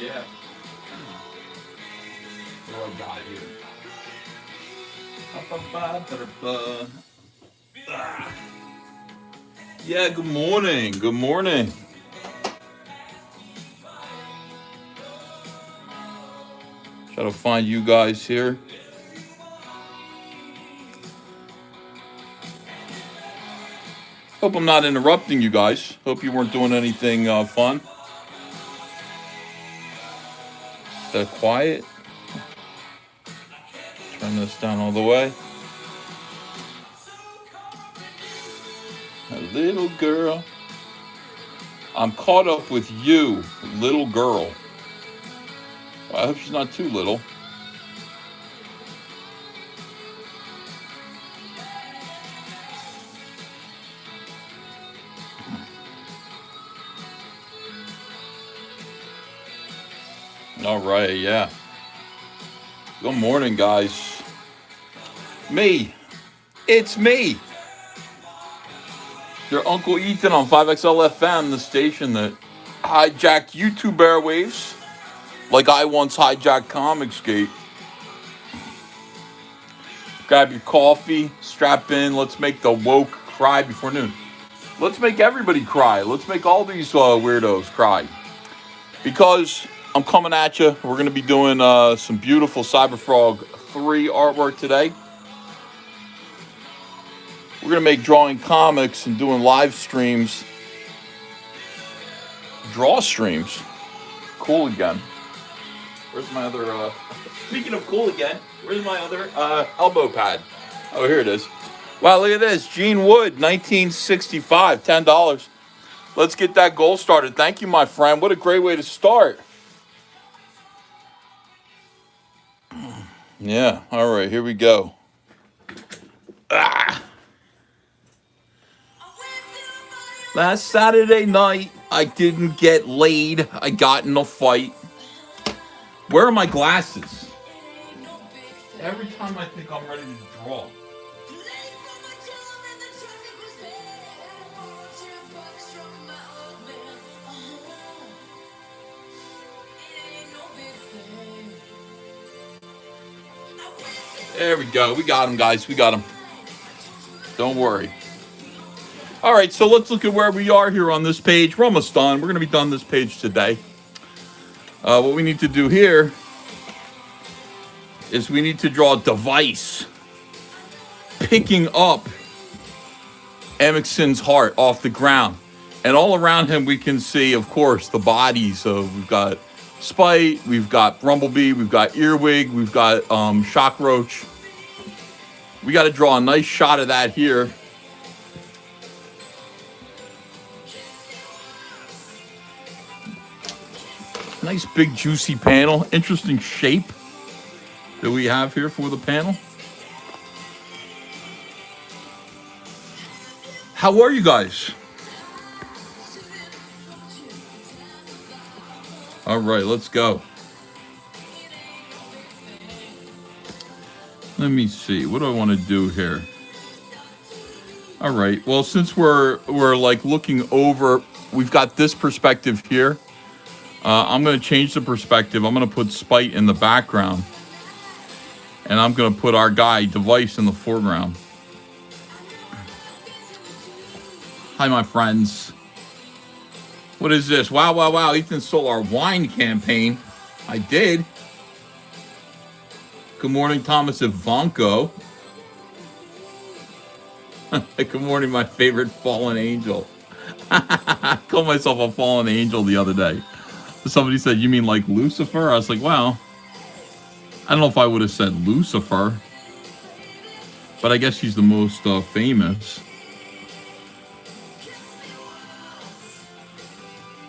Yeah. What do I got here? Yeah, good morning. Good morning. Try to find you guys here. Hope I'm not interrupting you guys. Hope you weren't doing anything fun. Is that quiet? Turn this down all the way. A little girl. I'm caught up with you, little girl. Well, I hope she's not too little. All right, yeah. Good morning, guys. Me. It's me. Your Uncle Ethan on 5XL FM, the station that hijacked YouTube airwaves like I once hijacked ComicGate. Grab your coffee, strap in, let's make the woke cry before noon. Let's make everybody cry. Let's make all these weirdos cry. Because I'm coming at you. We're going to be doing some beautiful Cyberfrog 3 artwork today. We're going to make drawing comics and doing live streams. Draw streams. Cool again. Where's my other... Speaking of cool again, where's my other elbow pad? Oh, here it is. Wow, look at this. Gene Wood, 1965, $10. Let's get that goal started. Thank you, my friend. What a great way to start. Yeah, all right, here we go. Last Saturday night, I didn't get laid. I got in a fight. Where are my glasses? Every time I think I'm ready to draw. There we go. We got him, guys. We got him. Don't worry. All right, so let's look at where we are here on this page. We're almost done. We're going to be done this page today. What we need to do here is we need to draw a device picking up Amik's heart off the ground. And all around him we can see, of course, the bodies of, we've got Spite, we've got Brumblebee, we've got Earwig, we've got Shockroach. We got to draw a nice shot of that here. Nice big juicy panel. Interesting shape that we have here for the panel. How are you guys? All right, let's go. Let me see. What do I want to do here? All right. Well, since we're like looking over, we've got this perspective here. I'm going to change the perspective. I'm going to put Spite in the background. And I'm going to put our guy, Device, in the foreground. Hi, my friends. What is this? Wow, wow, wow. Ethan stole our wine campaign. I did. Good morning, Thomas Ivanko. Good morning, my favorite fallen angel. I called myself a fallen angel the other day. Somebody said, you mean like Lucifer? I was like, well, I don't know if I would have said Lucifer, but I guess he's the most famous.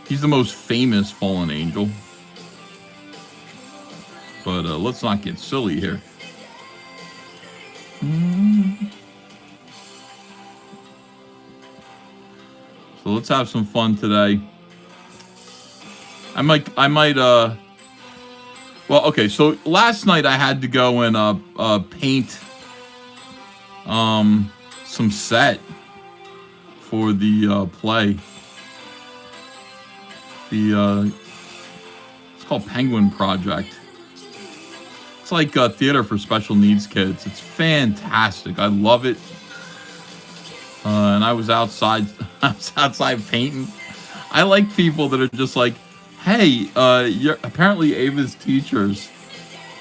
He's the most famous fallen angel. But let's not get silly here. So let's have some fun today. I might, well, okay, so last night I had to go and paint some set for the play. It's called Penguin Project. It's like theater for special needs kids. It's fantastic. I love it. And I was outside. I was outside painting. I like people that are just like, hey, apparently Ava's teachers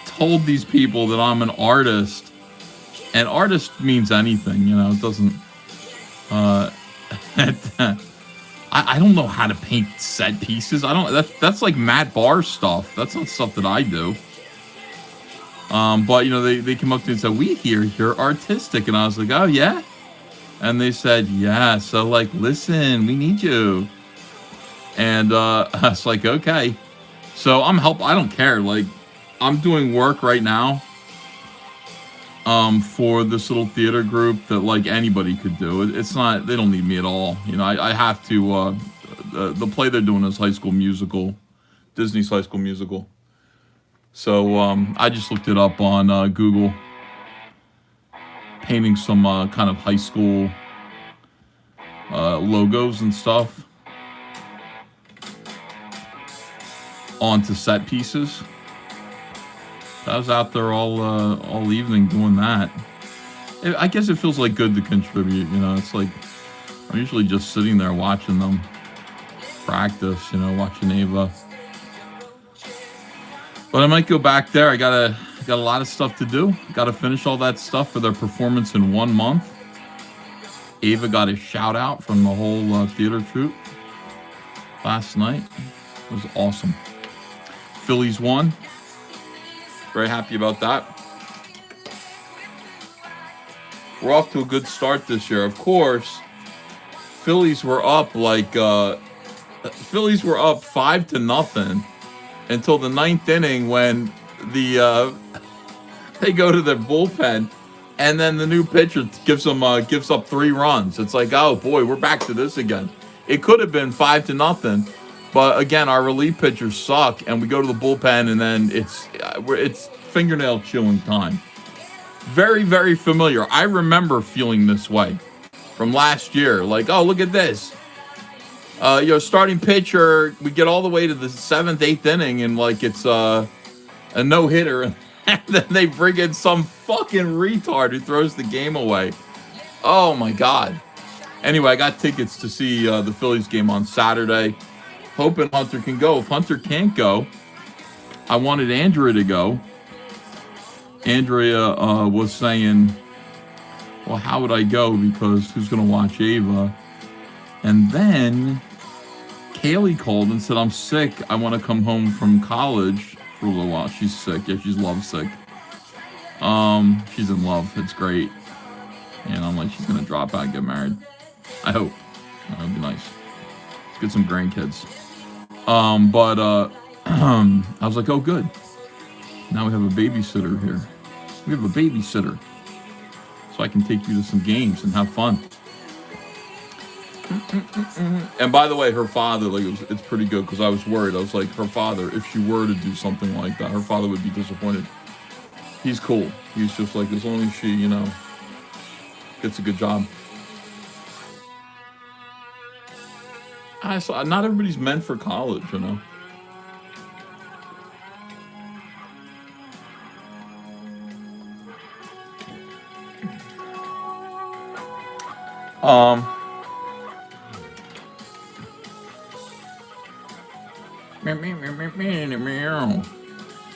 told these people that I'm an artist, and artist means anything, you know. It doesn't. I don't know how to paint set pieces. I don't. That's like Matt Barr stuff. That's not stuff that I do. But you know, they came up to me and said, "We hear you're artistic," and I was like, "Oh yeah," and they said, "Yeah." So like, listen, we need you. And I was like, okay. So I don't care. Like, I'm doing work right now for this little theater group that like anybody could do. It's not, they don't need me at all. You know, I have to, the play they're doing is High School Musical, Disney's High School Musical. So I just looked it up on Google, painting some kind of high school logos and stuff onto set pieces. I was out there all evening doing that. I guess it feels like good to contribute, you know. It's like I'm usually just sitting there watching them practice, you know, watching Ava. But I might go back there. I got a lot of stuff to do. Got to finish all that stuff for their performance in 1 month. Ava got a shout out from the whole theater troupe last night. It was awesome. Phillies won. Very happy about that. We're off to a good start this year. Of course, Phillies were up 5-0 until the 9th inning when they go to their bullpen, and then the new pitcher gives up 3 runs. It's like, oh boy, we're back to this again. It could have been 5-0. But again, our relief pitchers suck, and we go to the bullpen, and then it's fingernail chewing time. Very, very familiar. I remember feeling this way from last year. Like, oh, look at this. Starting pitcher, we get all the way to the 7th, 8th inning, and like it's a no-hitter, and then they bring in some fucking retard who throws the game away. Oh my God. Anyway, I got tickets to see the Phillies game on Saturday. Hoping Hunter can go. If Hunter can't go, I wanted Andrea to go. Andrea was saying, well, how would I go? Because who's going to watch Ava? And then Kaylee called and said, I'm sick. I want to come home from college for a little while. She's sick. Yeah, she's lovesick. She's in love. It's great. And I'm like, she's going to drop out and get married. I hope. That would be nice. Let's get some grandkids. But I was like, oh, good. Now we have a babysitter here. We have a babysitter. So I can take you to some games and have fun. And by the way, her father, like, it's pretty good because I was worried. I was like, her father, if she were to do something like that, her father would be disappointed. He's cool. He's just like, as long as she, you know, gets a good job. Not everybody's meant for college, you know.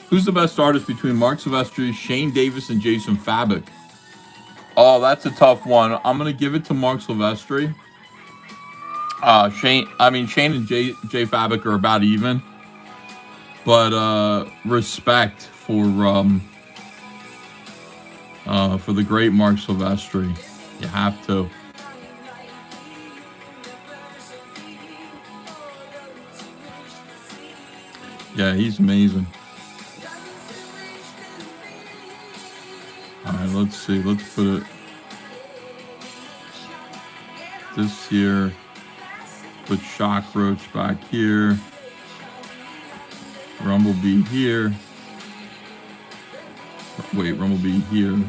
Who's the best artist between Mark Silvestri, Shane Davis, and Jason Fabic? Oh, that's a tough one. I'm gonna give it to Mark Silvestri. Shane and Jay Fabic are about even, but respect for the great Mark Silvestri. You have to. Yeah, he's amazing. All right, let's see. Let's put it this here. Put Shockroach back here. Rumblebee here. Wait, Rumblebee here.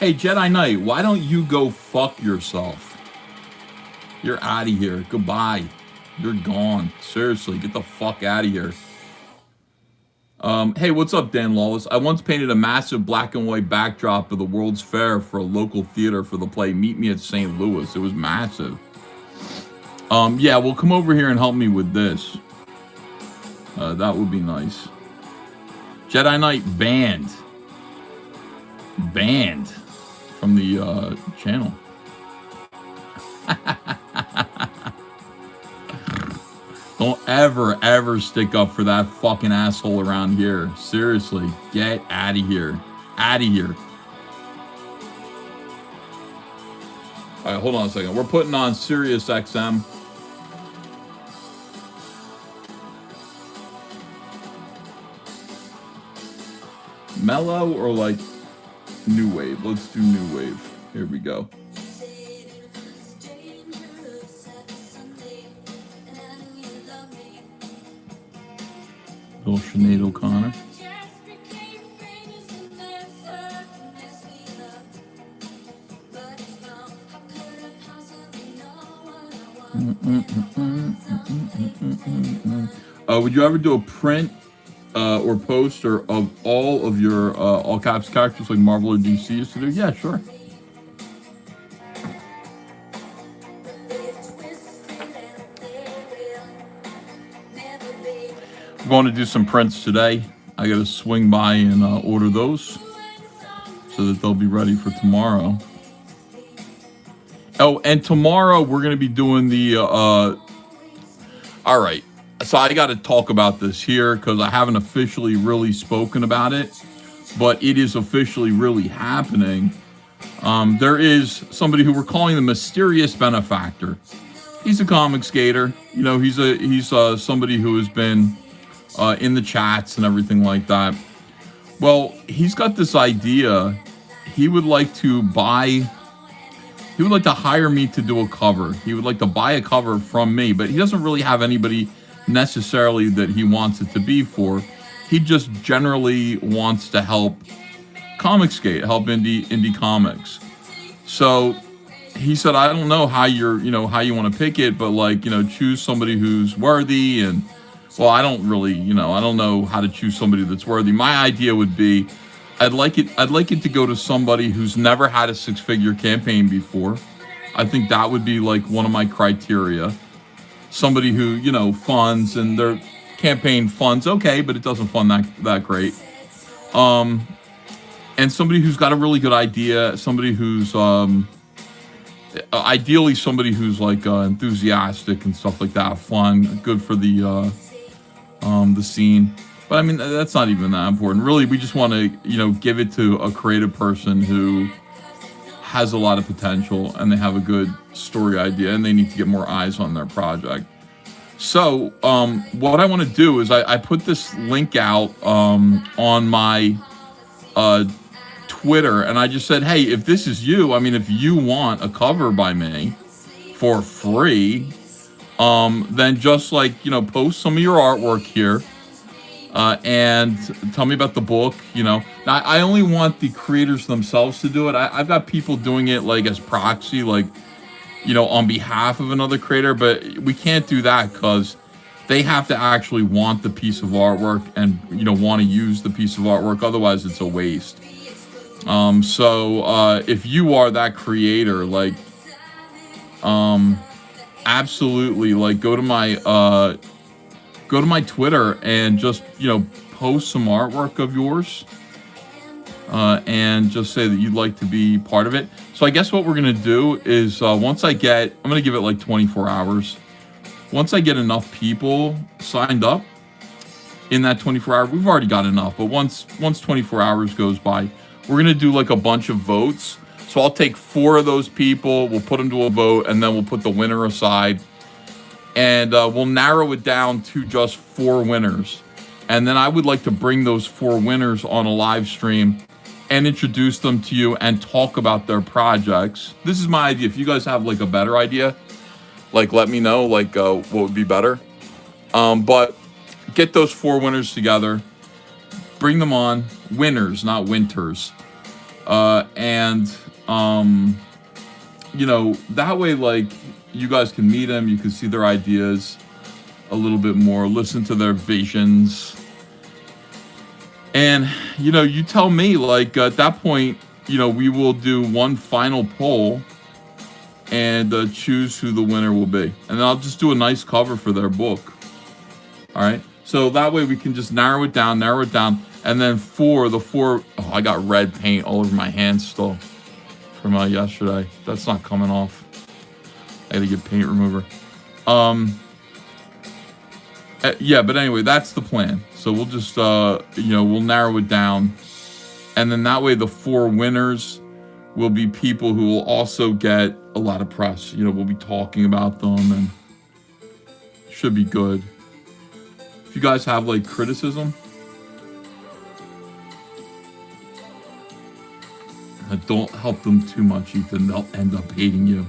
Hey, Jedi Knight, why don't you go fuck yourself? You're out of here. Goodbye. You're gone. Seriously, get the fuck out of here. Hey, what's up, Dan Lawless? I once painted a massive black and white backdrop of the World's Fair for a local theater for the play Meet Me at St. Louis. It was massive. Yeah, well, come over here and help me with this. That would be nice. Jedi Knight banned. Banned from the channel. Don't ever stick up for that fucking asshole around here. Seriously, get out of here. Out of here. All right, hold on a second. We're putting on Sirius XM. Mellow or like new wave? Let's do new wave. Here we go. Little Sinead O'Connor. Would you ever do a print or poster of all of your all caps characters like Marvel or DC used to do? Yeah, sure. I'm going to do some prints today. I got to swing by and order those so that they'll be ready for tomorrow. Oh, and tomorrow we're going to be doing the all right. So I got to talk about this here because I haven't officially really spoken about it, but it is officially really happening. There is somebody who we're calling the mysterious benefactor. He's a comic skater. You know, he's somebody who has been in the chats and everything like that. Well, he's got this idea. He would like to hire me to do a cover. He would like to buy a cover from me, but he doesn't really have anybody necessarily that he wants it to be for. He just generally wants to help ComicGate, help indie comics. So he said, I don't know how how you want to pick it, but like, choose somebody who's worthy. And well, I don't really, I don't know how to choose somebody that's worthy. My idea would be, I'd like it to go to somebody who's never had a 6-figure campaign before. I think that would be like one of my criteria. Somebody who, funds, and their campaign funds okay, but it doesn't fund that great. And somebody who's got a really good idea, somebody who's ideally somebody who's like enthusiastic and stuff like that, fun, good for the scene. But I mean, that's not even that important. Really, we just want to, give it to a creative person who has a lot of potential and they have a good story idea and they need to get more eyes on their project. So what I want to do is I put this link out on my Twitter, and I just said, hey, if this is you, I mean, if you want a cover by me for free, then just like, post some of your artwork here. And tell me about the book, Now, I only want the creators themselves to do it. I've got people doing it like as proxy, like, on behalf of another creator, but we can't do that because they have to actually want the piece of artwork and, want to use the piece of artwork. Otherwise, it's a waste. So if you are that creator, like, absolutely, like, go to my Twitter and just, post some artwork of yours, and just say that you'd like to be part of it. So I guess what we're going to do is, I'm going to give it like 24 hours. Once I get enough people signed up in that 24 hour, we've already got enough, but once 24 hours goes by, we're going to do like a bunch of votes. So I'll take 4 of those people, we'll put them to a vote, and then we'll put the winner aside. And we'll narrow it down to just 4 winners. And then I would like to bring those 4 winners on a live stream and introduce them to you and talk about their projects. This is my idea. If you guys have like a better idea, like let me know, like what would be better. But get those 4 winners together, bring them on, winners, not winters. And you know, that way, like, you guys can meet them, you can see their ideas a little bit more, listen to their visions, and you know, you tell me, like, at that point, you know, we will do one final poll and choose who the winner will be, and then I'll just do a nice cover for their book. All right, so that way we can just narrow it down, and then for the four, oh, I got red paint all over my hands still from yesterday. That's not coming off. I gotta get paint remover. Yeah, but anyway, that's the plan. So we'll just, you know, we'll narrow it down, and then that way the four winners will be people who will also get a lot of press. You know, we'll be talking about them, and should be good. If you guys have like criticism, don't help them too much, Ethan. They'll end up hating you.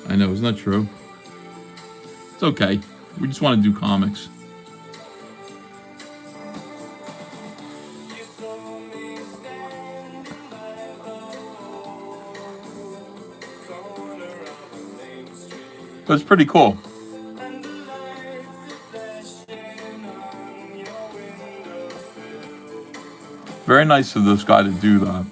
I know, isn't that true? It's okay. We just want to do comics. But it's pretty cool. Very nice of this guy to do that.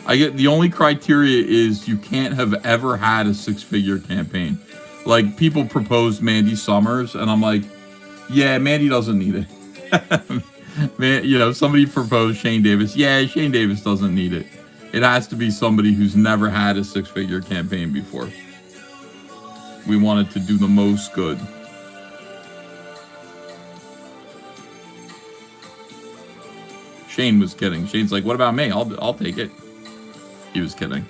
I get the only criteria is you can't have ever had a 6-figure campaign. Like, people propose Mandy Summers, and I'm like, yeah, Mandy doesn't need it. Man, you know, somebody proposed Shane Davis. Yeah, Shane Davis doesn't need it. It has to be somebody who's never had a 6-figure campaign before. We wanted to do the most good. Shane was kidding. Shane's like, what about me? I'll take it. He was kidding.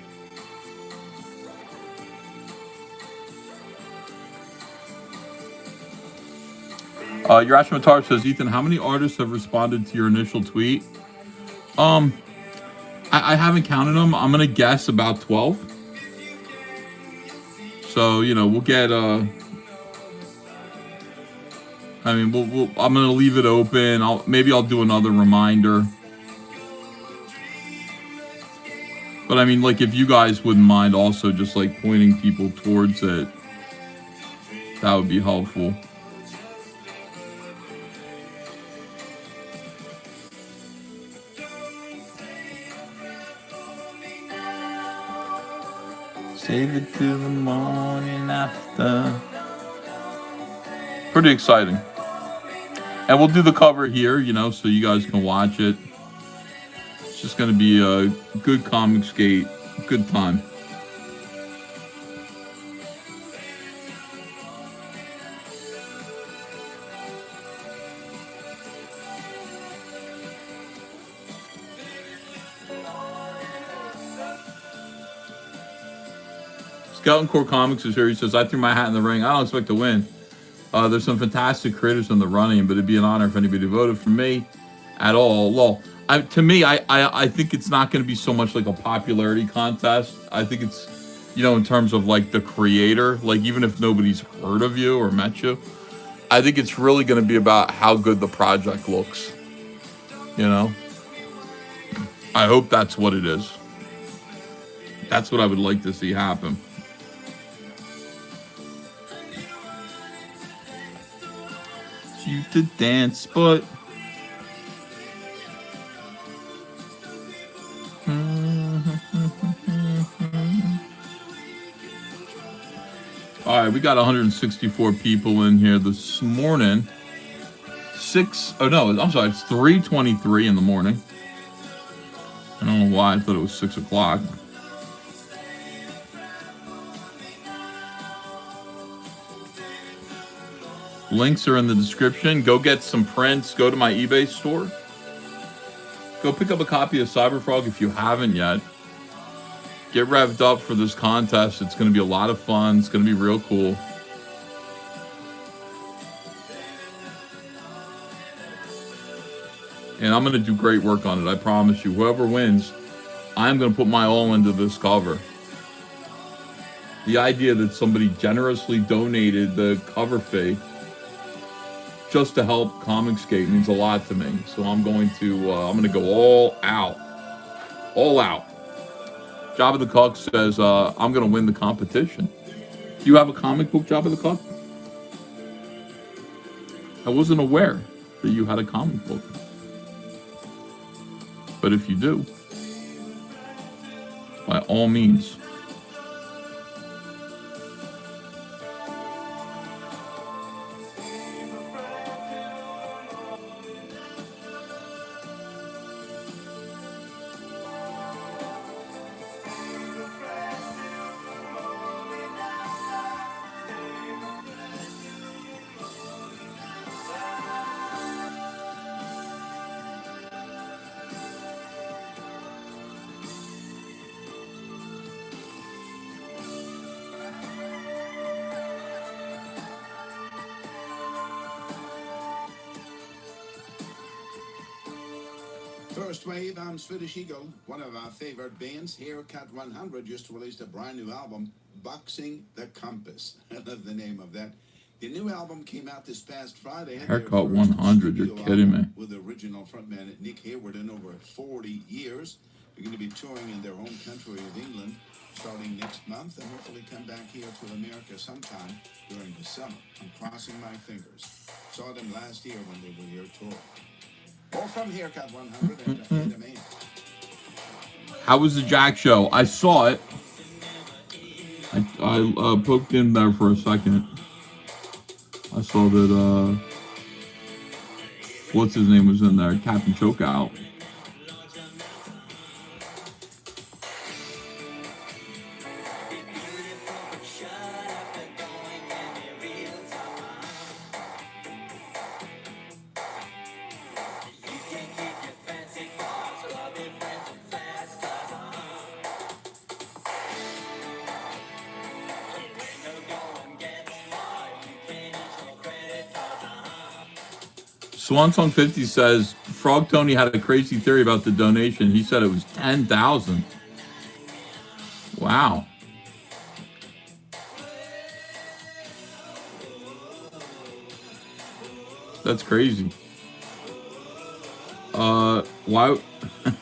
Yurashmatar says, Ethan, how many artists have responded to your initial tweet? I haven't counted them. I'm gonna guess about 12. So, you know, we'll get I mean, I'm gonna leave it open. Maybe I'll do another reminder. But I mean, like, if you guys wouldn't mind also just like pointing people towards it, that would be helpful. Save it till the morning after. Pretty exciting. And we'll do the cover here, you know, so you guys can watch it. It's just going to be a good ComicGate, good time. Skeleton Core Comics is here. He says, I threw my hat in the ring. I don't expect to win. There's some fantastic creators in the running, but it'd be an honor if anybody voted for me at all. Well, to me, I think it's not going to be so much like a popularity contest. I think it's, you know, in terms of like the creator, like even if nobody's heard of you or met you, I think it's really going to be about how good the project looks. You know? I hope that's what it is. That's what I would like to see happen. You to dance, but all right, we got 164 people in here this morning. It's 3:23 in the morning. I don't know why I thought it was 6 o'clock. Links are in the description. Go get some prints. Go to my eBay store. Go pick up a copy of Cyberfrog if you haven't yet. Get revved up for this contest. It's going to be a lot of fun. It's going to be real cool. And I'm going to do great work on it. I promise you. Whoever wins, I'm going to put my all into this cover. The idea that somebody generously donated the cover fee just to help ComicGate means a lot to me. So I'm going to go all out, all out. Job of the Cook says I'm going to win the competition. Do you have a comic book, Job of the Cook? I wasn't aware that you had a comic book. But if you do, by all means. First wave, I'm Swedish Eagle, one of our favorite bands. Haircut 100 just released a brand new album, Boxing the Compass. I love the name of that. The new album came out this past Friday. Haircut 100, you're kidding me. With the original frontman Nick Hayward in over 40 years. They're going to be touring in their home country of England starting next month and hopefully come back here to America sometime during the summer. I'm crossing my fingers. Saw them last year when they were here touring. All from Haircut 100 and man. How was the Jack show? I saw it. I poked in there for a second. I saw that what's his name was in there, Captain Chokeout. Swansong 50 says Frog Tony had a crazy theory about the donation. He said it was 10,000. Wow. That's crazy. Why?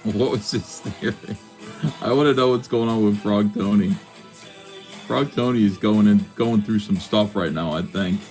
What was his theory? I want to know what's going on with Frog Tony. Frog Tony is going through some stuff right now, I think.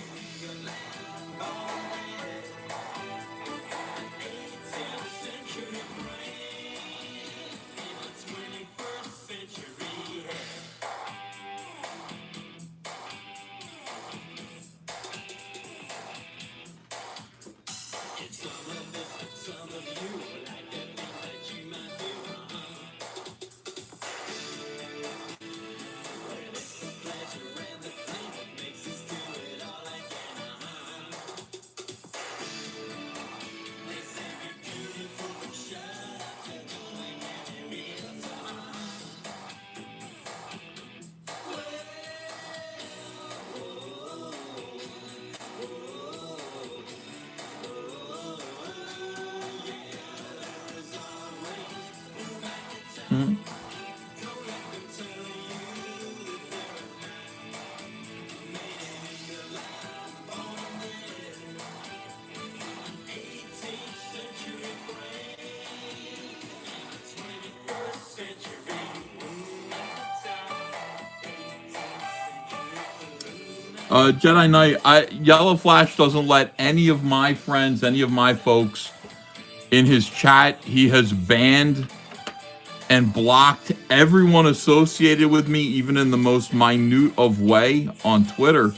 Jedi Knight, Yellow Flash doesn't let any of my friends, any of my folks in his chat. He has banned and blocked everyone associated with me, even in the most minute of way on Twitter.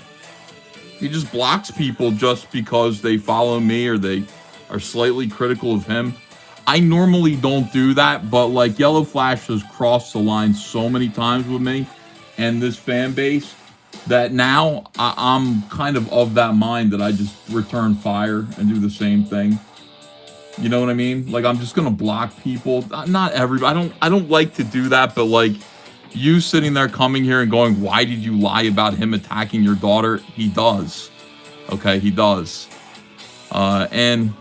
He just blocks people just because they follow me or they are slightly critical of him. I normally don't do that, but like Yellow Flash has crossed the line so many times with me and this fan base that now I'm kind of that mind that I just return fire and do the same thing. You know what I mean? Like, I'm just gonna block people. Not everybody. I don't like to do that, but like you sitting there coming here and going, why did you lie about him attacking your daughter? He does. Okay, he does. And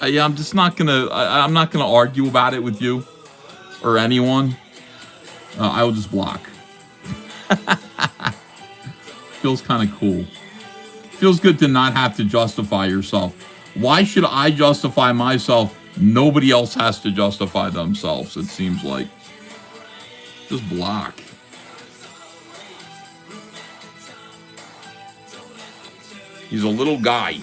yeah, I'm just not gonna. I'm not gonna argue about it with you or anyone. I will just block. Feels kind of cool. Feels good to not have to justify yourself. Why should I justify myself? Nobody else has to justify themselves, it seems like. Just block. He's a little guy.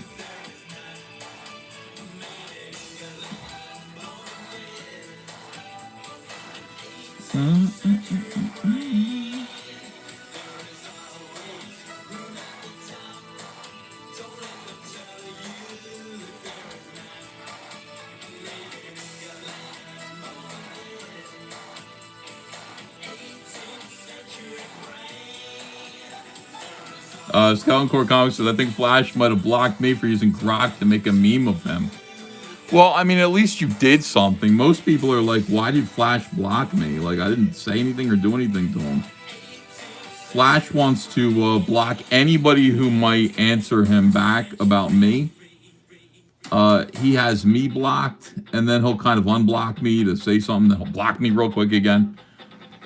Skeleton Core Comics says, I think Flash might have blocked me for using Grok to make a meme of him. Well, I mean, at least you did something. Most people are like, why did Flash block me? Like, I didn't say anything or do anything to him. Flash wants to block anybody who might answer him back about me. He has me blocked, and then he'll kind of unblock me to say something, then he'll block me real quick again.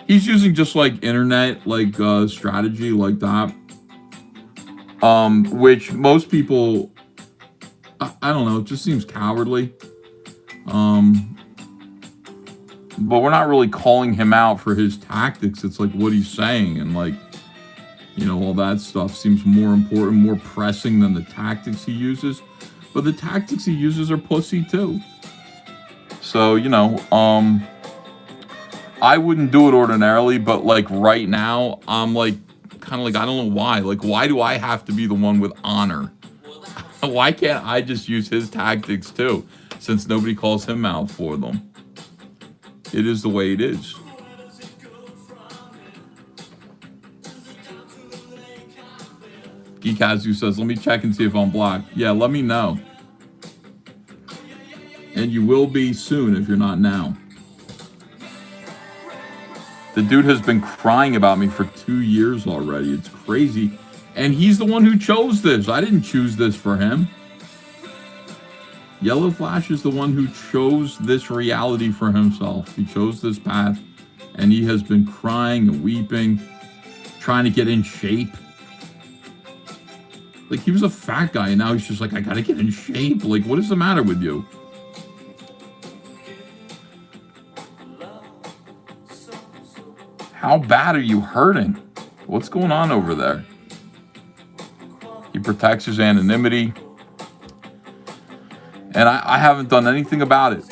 He's using just like internet, like strategy like that. Which most people, I don't know, it just seems cowardly. But we're not really calling him out for his tactics. It's like what he's saying, and like, you know, all that stuff seems more important, more pressing than the tactics he uses. But the tactics he uses are pussy too. So, you know, I wouldn't do it ordinarily, but like right now, I'm like, kind of like, I don't know why. Like, why do I have to be the one with honor? Why can't I just use his tactics too, since nobody calls him out for them? It is the way it is. Geekazu says, let me check and see if I'm blocked. Yeah, let me know. And you will be soon if you're not now. The dude has been crying about me for 2 years already. It's crazy. And he's the one who chose this. I didn't choose this for him. Yellow Flash is the one who chose this reality for himself. He chose this path, and he has been crying and weeping, trying to get in shape. Like, he was a fat guy, and now he's just like, I gotta get in shape. Like, what is the matter with you? How bad are you hurting? What's going on over there? He protects his anonymity. And I haven't done anything about it.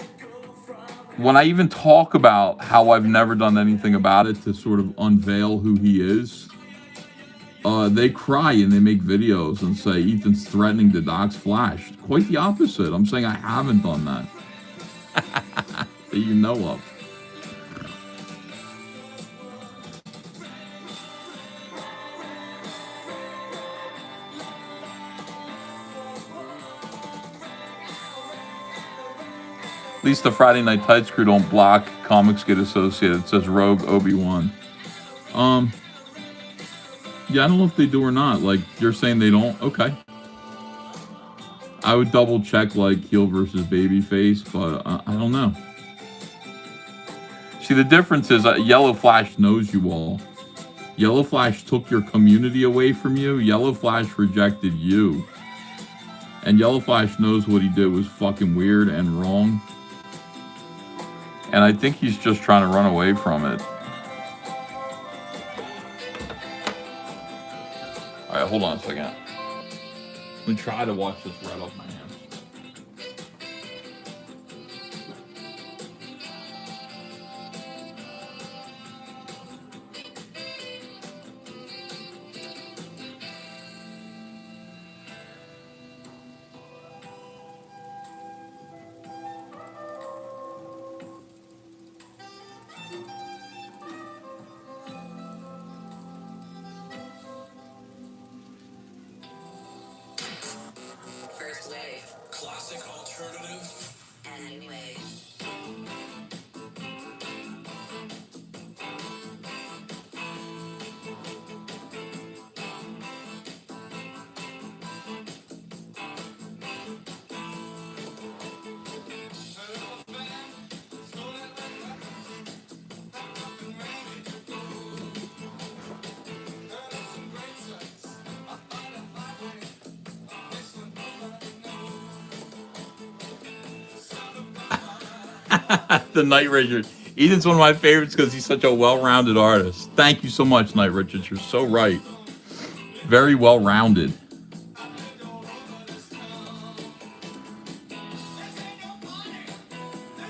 When I even talk about how I've never done anything about it to sort of unveil who he is, they cry and they make videos and say Ethan's threatening to dox Flash. Quite the opposite. I'm saying I haven't done that. That you know of. At least the Friday Night Tights crew don't block ComicGate associated. It says Rogue Obi-Wan. Yeah, I don't know if they do or not. Like, you're saying they don't? Okay. I would double check, like, heel versus babyface, but I don't know. See, the difference is Yellow Flash knows you all. Yellow Flash took your community away from you. Yellow Flash rejected you. And Yellow Flash knows what he did was fucking weird and wrong. And I think he's just trying to run away from it. Alright, hold on a second. Let me try to wash this right off my hands. First wave. The Night Richard. Ethan's one of my favorites because he's such a well-rounded artist. Thank you so much, Night Richard. You're so right. Very well-rounded.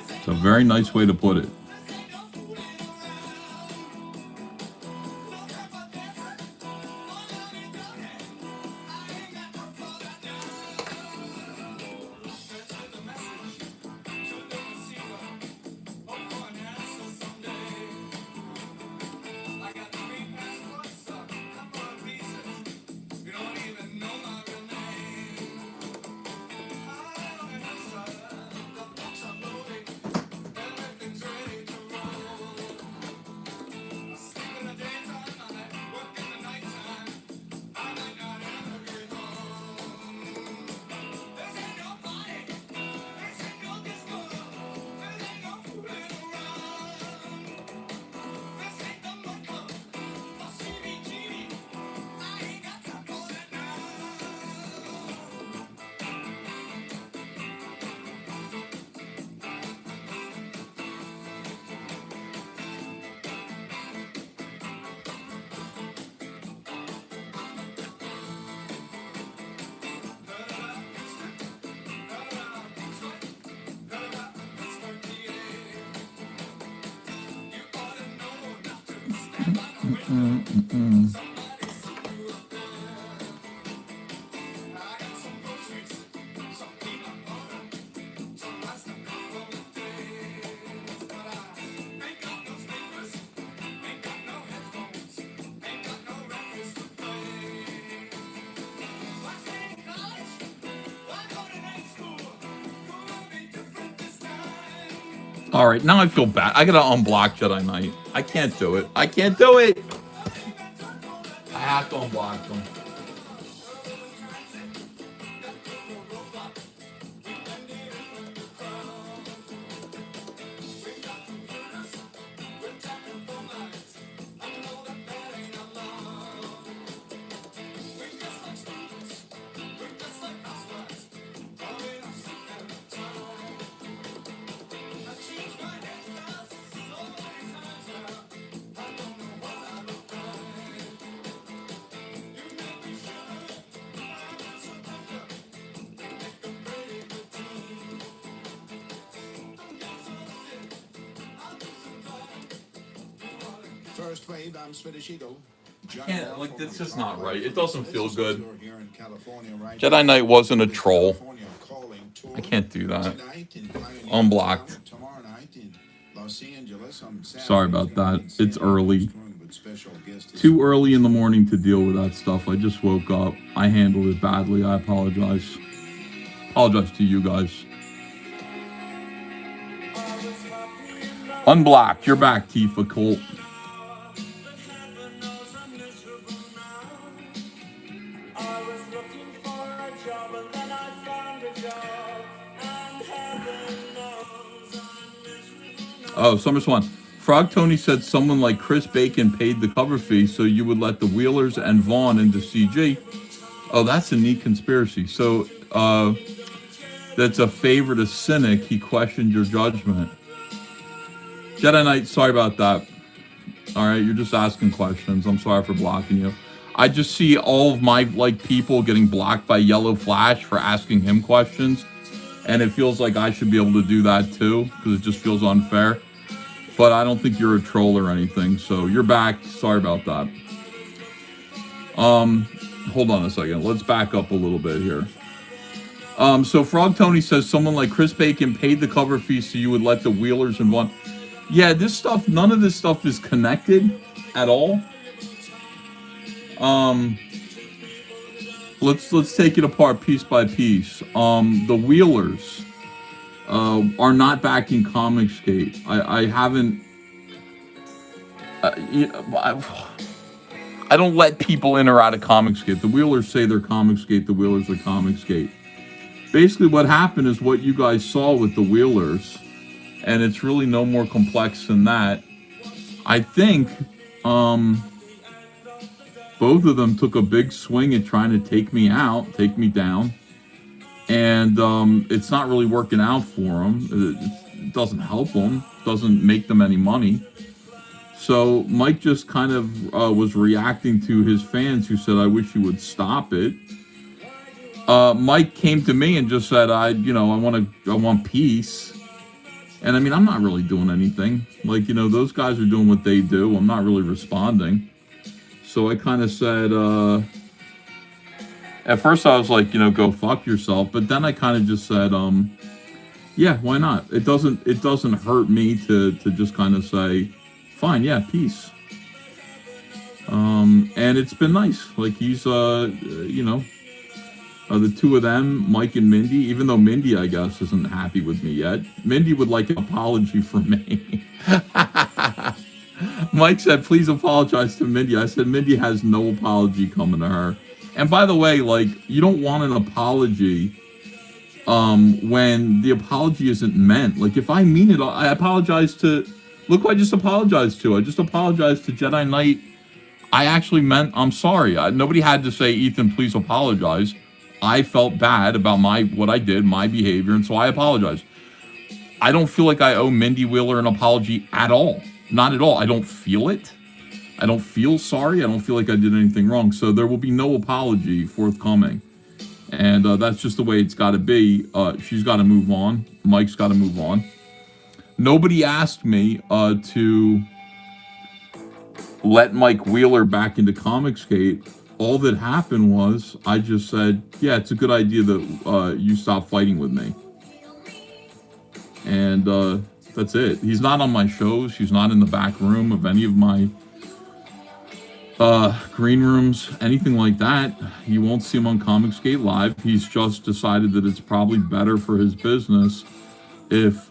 It's a very nice way to put it. All right, now I feel bad. I gotta unblock Jedi Knight. I can't do it. I can't do it. I have to unblock them. First wave, I'm Swedish Eagle. Can't, like, it's just not right. It doesn't feel good. Jedi Knight wasn't a troll. I can't do that. Unblocked. Sorry about that. It's early. Too early in the morning to deal with that stuff. I just woke up. I handled it badly. I apologize. Apologize to you guys. Unblocked. You're back, Tifa Colt. Oh, Summer Swan. Frog Tony said someone like Chris Bacon paid the cover fee so you would let the Wheelers and Vaughn into CG. Oh, that's a neat conspiracy. So, that's a favor to Cynic. He questioned your judgment. Jedi Knight, sorry about that. All right, you're just asking questions. I'm sorry for blocking you. I just see all of my, like, people getting blocked by Yellow Flash for asking him questions. And it feels like I should be able to do that too, because it just feels unfair. But I don't think you're a troll or anything, so you're back. Sorry about that. Hold on a second. Let's back up a little bit here. So Frog Tony says someone like Chris Bacon paid the cover fee so you would let the Wheelers and Vaughn. Yeah, this stuff, none of this stuff is connected at all. Let's take it apart piece by piece. The Wheelers are not back in ComicGate. I haven't. I don't let people in or out of ComicGate. The Wheelers say they're ComicGate. The Wheelers are ComicGate. Basically, what happened is what you guys saw with the Wheelers, and it's really no more complex than that. I think both of them took a big swing at trying to take me out, take me down. And it's not really working out for them. doesn't help them, doesn't make them any money. So Mike just kind of was reacting to his fans who said, "I wish you would stop it." Mike came to me and just said, "I want peace." And I mean, I'm not really doing anything. Like, those guys are doing what they do. I'm not really responding. So I kind of said, at first I was like, go fuck yourself. But then I kind of just said, yeah, why not? It doesn't hurt me to just kind of say, fine, yeah, peace. And it's been nice. Like, he's, the two of them, Mike and Mindy, even though Mindy, I guess, isn't happy with me yet. Mindy would like an apology from me. Mike said, please apologize to Mindy. I said, Mindy has no apology coming to her. And by the way, like, you don't want an apology when the apology isn't meant. Like, if I mean it, I apologize to... Look who I just apologized to. I just apologized to Jedi Knight. I actually meant I'm sorry. Nobody had to say, Ethan, please apologize. I felt bad about what I did, my behavior, and so I apologize. I don't feel like I owe Mindy Wheeler an apology at all. Not at all. I don't feel it. I don't feel sorry. I don't feel like I did anything wrong. So there will be no apology forthcoming. And that's just the way it's got to be. She's got to move on. Mike's got to move on. Nobody asked me to let Mike Wheeler back into ComicGate. All that happened was I just said, yeah, it's a good idea that you stop fighting with me. And that's it. He's not on my shows. He's not in the back room of any of my green rooms, anything like that. You won't see him on ComicGate Live. He's just decided that it's probably better for his business if,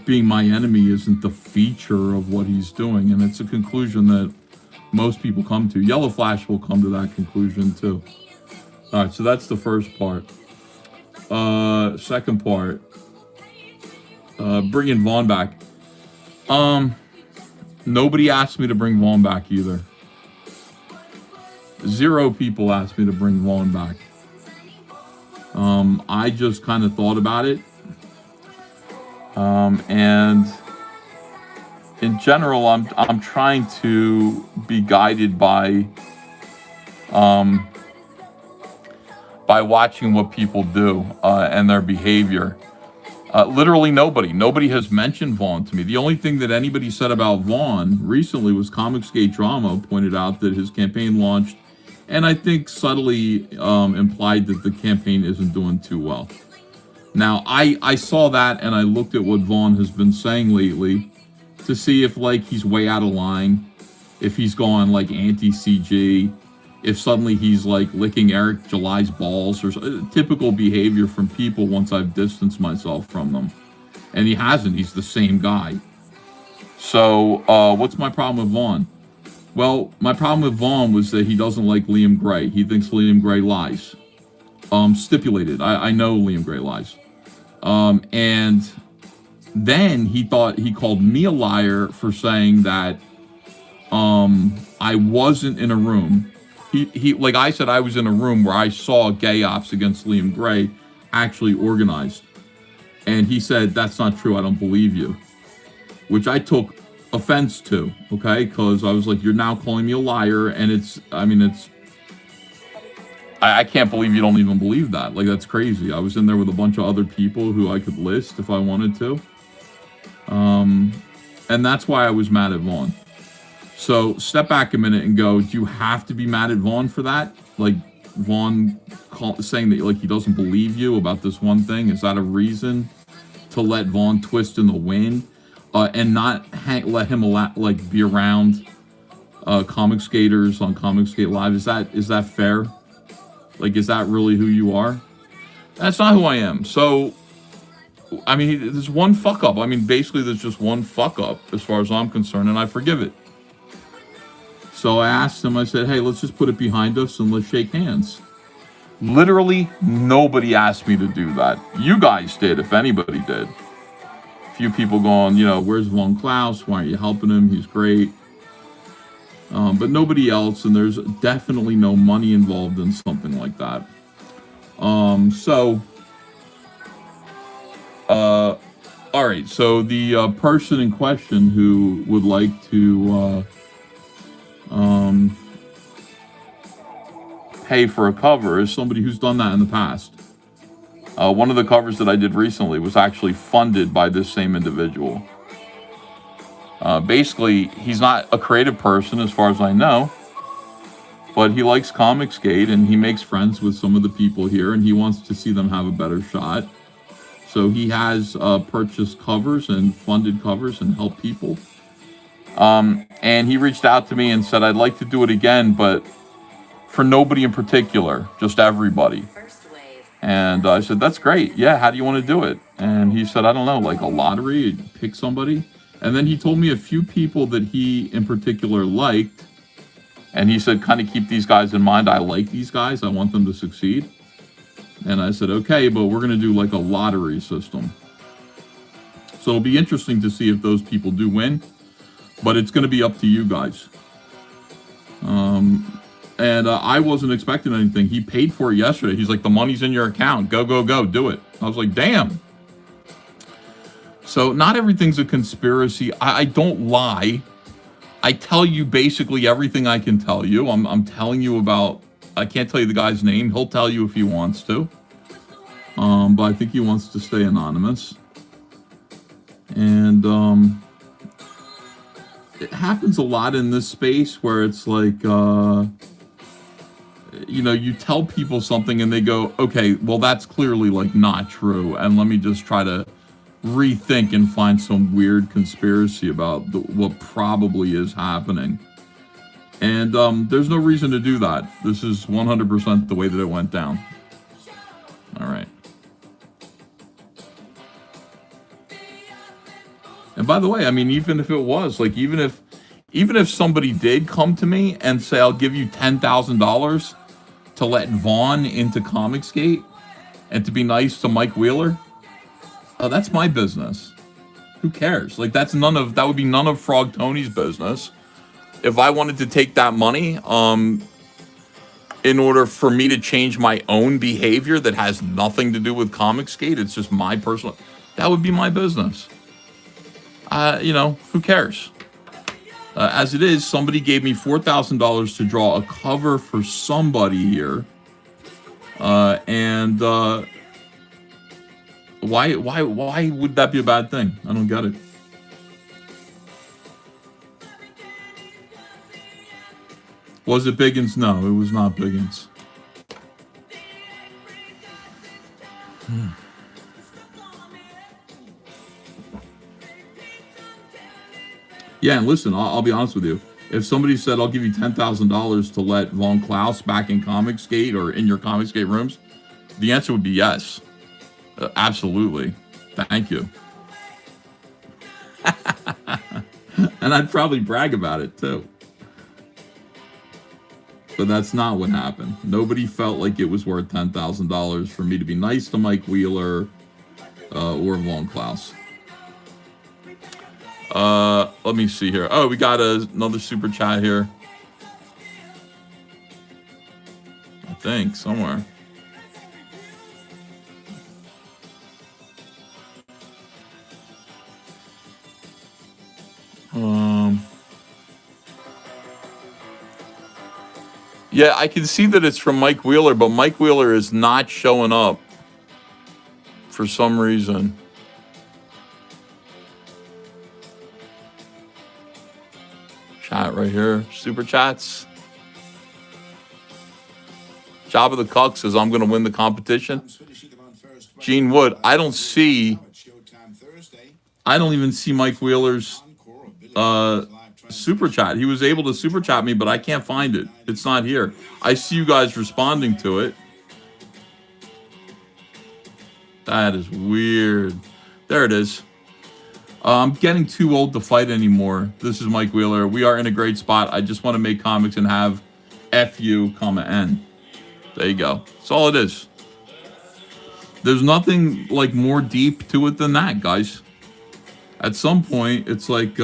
being my enemy isn't the feature of what he's doing. And it's a conclusion that most people come to. Yellow Flash will come to that conclusion too. All right, so that's the first part. Second part, bringing Vaughn back. Nobody asked me to bring Vaughn back either. 0 people asked me to bring Vaughn back. I just kind of thought about it. And in general, I'm trying to be guided by watching what people do and their behavior. Literally nobody has mentioned Vaughn to me. The only thing that anybody said about Vaughn recently was ComicGate Drama pointed out that his campaign launched, and I think subtly implied that the campaign isn't doing too well. Now, I saw that and I looked at what Vaughn has been saying lately to see if, like, he's way out of line, if he's gone, like, anti-CG, if suddenly he's, like, licking Eric July's balls, or typical behavior from people once I've distanced myself from them. And he hasn't. He's the same guy. So, what's my problem with Vaughn? Well, my problem with Vaughn was that he doesn't like Liam Gray. He thinks Liam Gray lies. Stipulated. I know Liam Gray lies. And then he called me a liar for saying that I wasn't in a room. He like I said, I was in a room where I saw gay ops against Liam Gray actually organized. And he said, that's not true. I don't believe you. Which I took offense to, okay? Because I was like, you're now calling me a liar. And I can't believe you don't even believe that. Like, that's crazy. I was in there with a bunch of other people who I could list if I wanted to. And that's why I was mad at Vaughn. So step back a minute and go, do you have to be mad at Vaughn for that? Like, Vaughn saying that, like, he doesn't believe you about this one thing? Is that a reason to let Vaughn twist in the wind and not let him be around comic skaters on ComicGate Live? Is that fair? Like, is that really who you are? That's not who I am. So, I mean, there's one fuck up. I mean, basically, there's just one fuck up as far as I'm concerned, and I forgive it. So I asked him, I said, hey, let's just put it behind us and let's shake hands. Literally, nobody asked me to do that. You guys did, if anybody did. A few people going, where's Von Klaus? Why aren't you helping him? He's great. But nobody else, and there's definitely no money involved in something like that. So All right, so the person in question who would like to pay for a cover is somebody who's done that in the past. One of the covers that I did recently was actually funded by this same individual. Basically, he's not a creative person as far as I know, but he likes ComicGate and he makes friends with some of the people here and he wants to see them have a better shot. So he has purchased covers and funded covers and helped people. And he reached out to me and said, I'd like to do it again, but for nobody in particular, just everybody. And I said, that's great. Yeah, how do you want to do it? And he said, I don't know, like a lottery, pick somebody. And then he told me a few people that he in particular liked. And he said, kind of keep these guys in mind. I like these guys. I want them to succeed. And I said, okay, but we're going to do like a lottery system. So it'll be interesting to see if those people do win. But it's going to be up to you guys. And I wasn't expecting anything. He paid for it yesterday. He's like, the money's in your account. Go, go, go. Do it. I was like, damn. So not everything's a conspiracy. I don't lie. I tell you basically everything I can tell you. I'm telling you about, I can't tell you the guy's name. He'll tell you if he wants to. But I think he wants to stay anonymous. And it happens a lot in this space where it's like, you know, you tell people something and they go, okay, well, that's clearly like not true. And let me just try to rethink and find some weird conspiracy about what probably is happening. And there's no reason to do that. This is 100% the way that it went down. All right. And by the way, I mean, even if it was, like, even if somebody did come to me and say, I'll give you $10,000 to let Vaughn into ComicGate and to be nice to Mike Wheeler, that's my business. Who cares? Like, that would be none of Frog Tony's business. If I wanted to take that money, in order for me to change my own behavior that has nothing to do with ComicGate, it's just my personal, that would be my business. You know, who cares? As it is, somebody gave me $4,000 to draw a cover for somebody here. And why would that be a bad thing? I don't get it. Was it Biggins? No, it was not Biggins. Yeah, and listen, I'll be honest with you. If somebody said, I'll give you $10,000 to let Von Klaus back in ComicGate or in your ComicGate rooms, the answer would be yes. Absolutely. Thank you. And I'd probably brag about it, too. But that's not what happened. Nobody felt like it was worth $10,000 for me to be nice to Mike Wheeler or Von Klaus. Let me see here. Oh, we got another super chat here. I think somewhere. Yeah, I can see that it's from Mike Wheeler, but Mike Wheeler is not showing up for some reason. Chat right here. Super chats. Job of the Cuck says, I'm going to win the competition. Gene Wood, I don't even see Mike Wheeler's super chat. He was able to super chat me, but I can't find it. It's not here. I see you guys responding to it. That is weird. There it is. I'm getting too old to fight anymore. This is Mike Wheeler. We are in a great spot. I just want to make comics and have FU, N. There you go. That's all it is. There's nothing like more deep to it than that, guys. At some point, it's like,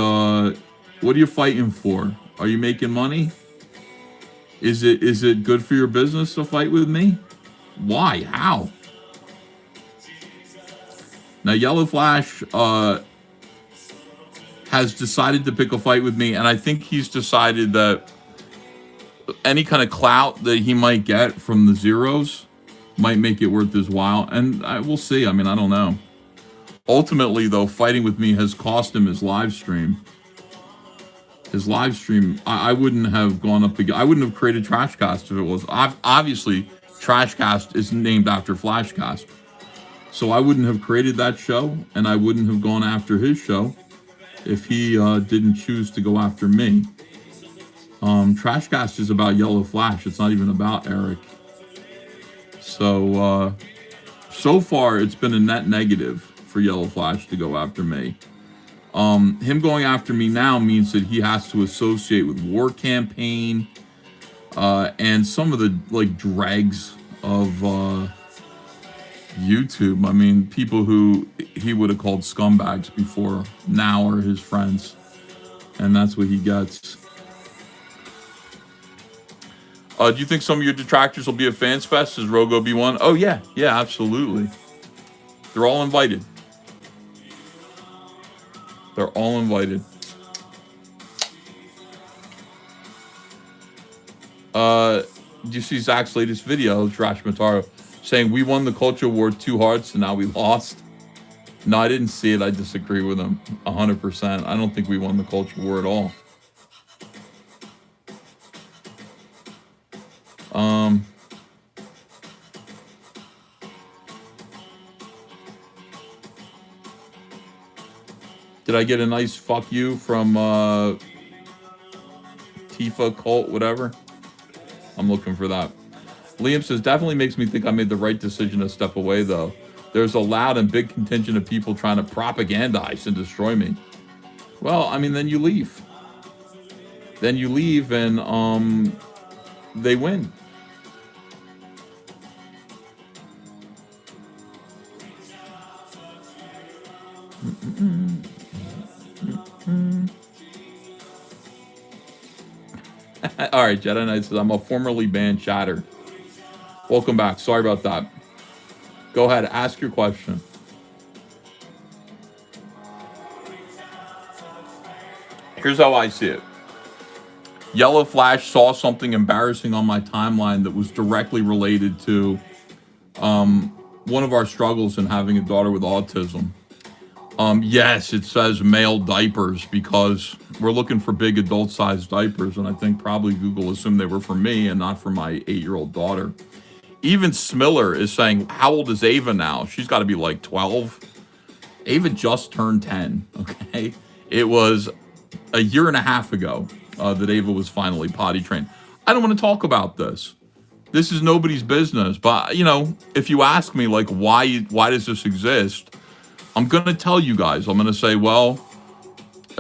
what are you fighting for? Are you making money? Is it good for your business to fight with me? Why? How? Now, Yellow Flash has decided to pick a fight with me, and I think he's decided that any kind of clout that he might get from the zeros might make it worth his while, and we'll see. I mean, I don't know. Ultimately, though, fighting with me has cost him his live stream. His live stream, I wouldn't have gone up again. I wouldn't have created Trashcast if it was. Obviously, Trashcast is named after Flashcast. So I wouldn't have created that show, and I wouldn't have gone after his show if he didn't choose to go after me. Trashcast is about Yellow Flash. It's not even about Eric. So, so far, it's been a net negative for Yellow Flash to go after me. Him going after me now means that he has to associate with War Campaign and some of the like dregs of YouTube. I mean, people who he would have called scumbags before now are his friends, and that's what he gets. Do you think some of your detractors will be at Fans Fest? Does Rogo be one? Oh yeah, absolutely. They're all invited. They're all invited. Do you see Zach's latest video, Trash Mataro, saying we won the culture war too hard, so now we lost? No, I didn't see it. I disagree with him 100%. I don't think we won the culture war at all. Did I get a nice fuck you from Tifa cult, whatever? I'm looking for that. Liam says, definitely makes me think I made the right decision to step away, though. There's a loud and big contingent of people trying to propagandize and destroy me. Well, I mean, then you leave. Then you leave and they win. All right, Jedi Knight says, I'm a formerly banned chatter. Welcome back. Sorry about that. Go ahead, ask your question. Here's how I see it. Yellow Flash saw something embarrassing on my timeline that was directly related to one of our struggles in having a daughter with autism. Yes, it says male diapers because we're looking for big adult-sized diapers, and I think probably Google assumed they were for me and not for my 8-year-old daughter. Even Smiller is saying, how old is Ava now? She's got to be like 12. Ava just turned 10, okay? It was a year and a half ago that Ava was finally potty trained. I don't want to talk about this. This is nobody's business. But, you know, if you ask me, like, why does this exist? I'm going to tell you guys. I'm going to say, well,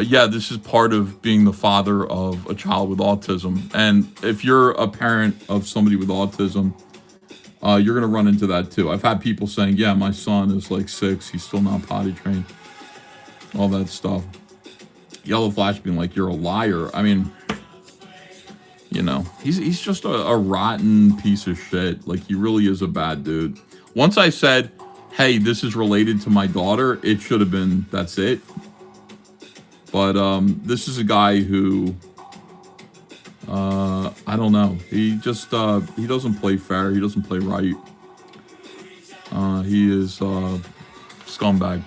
yeah, this is part of being the father of a child with autism. And if you're a parent of somebody with autism, you're going to run into that too. I've had people saying, yeah, my son is like 6. He's still not potty trained. All that stuff. Yellow Flash being like, you're a liar. I mean, you know, he's just a rotten piece of shit. Like, he really is a bad dude. Once I said, hey, this is related to my daughter, it should have been, that's it. But this is a guy who, I don't know. He just, he doesn't play fair. He doesn't play right. He is scumbag.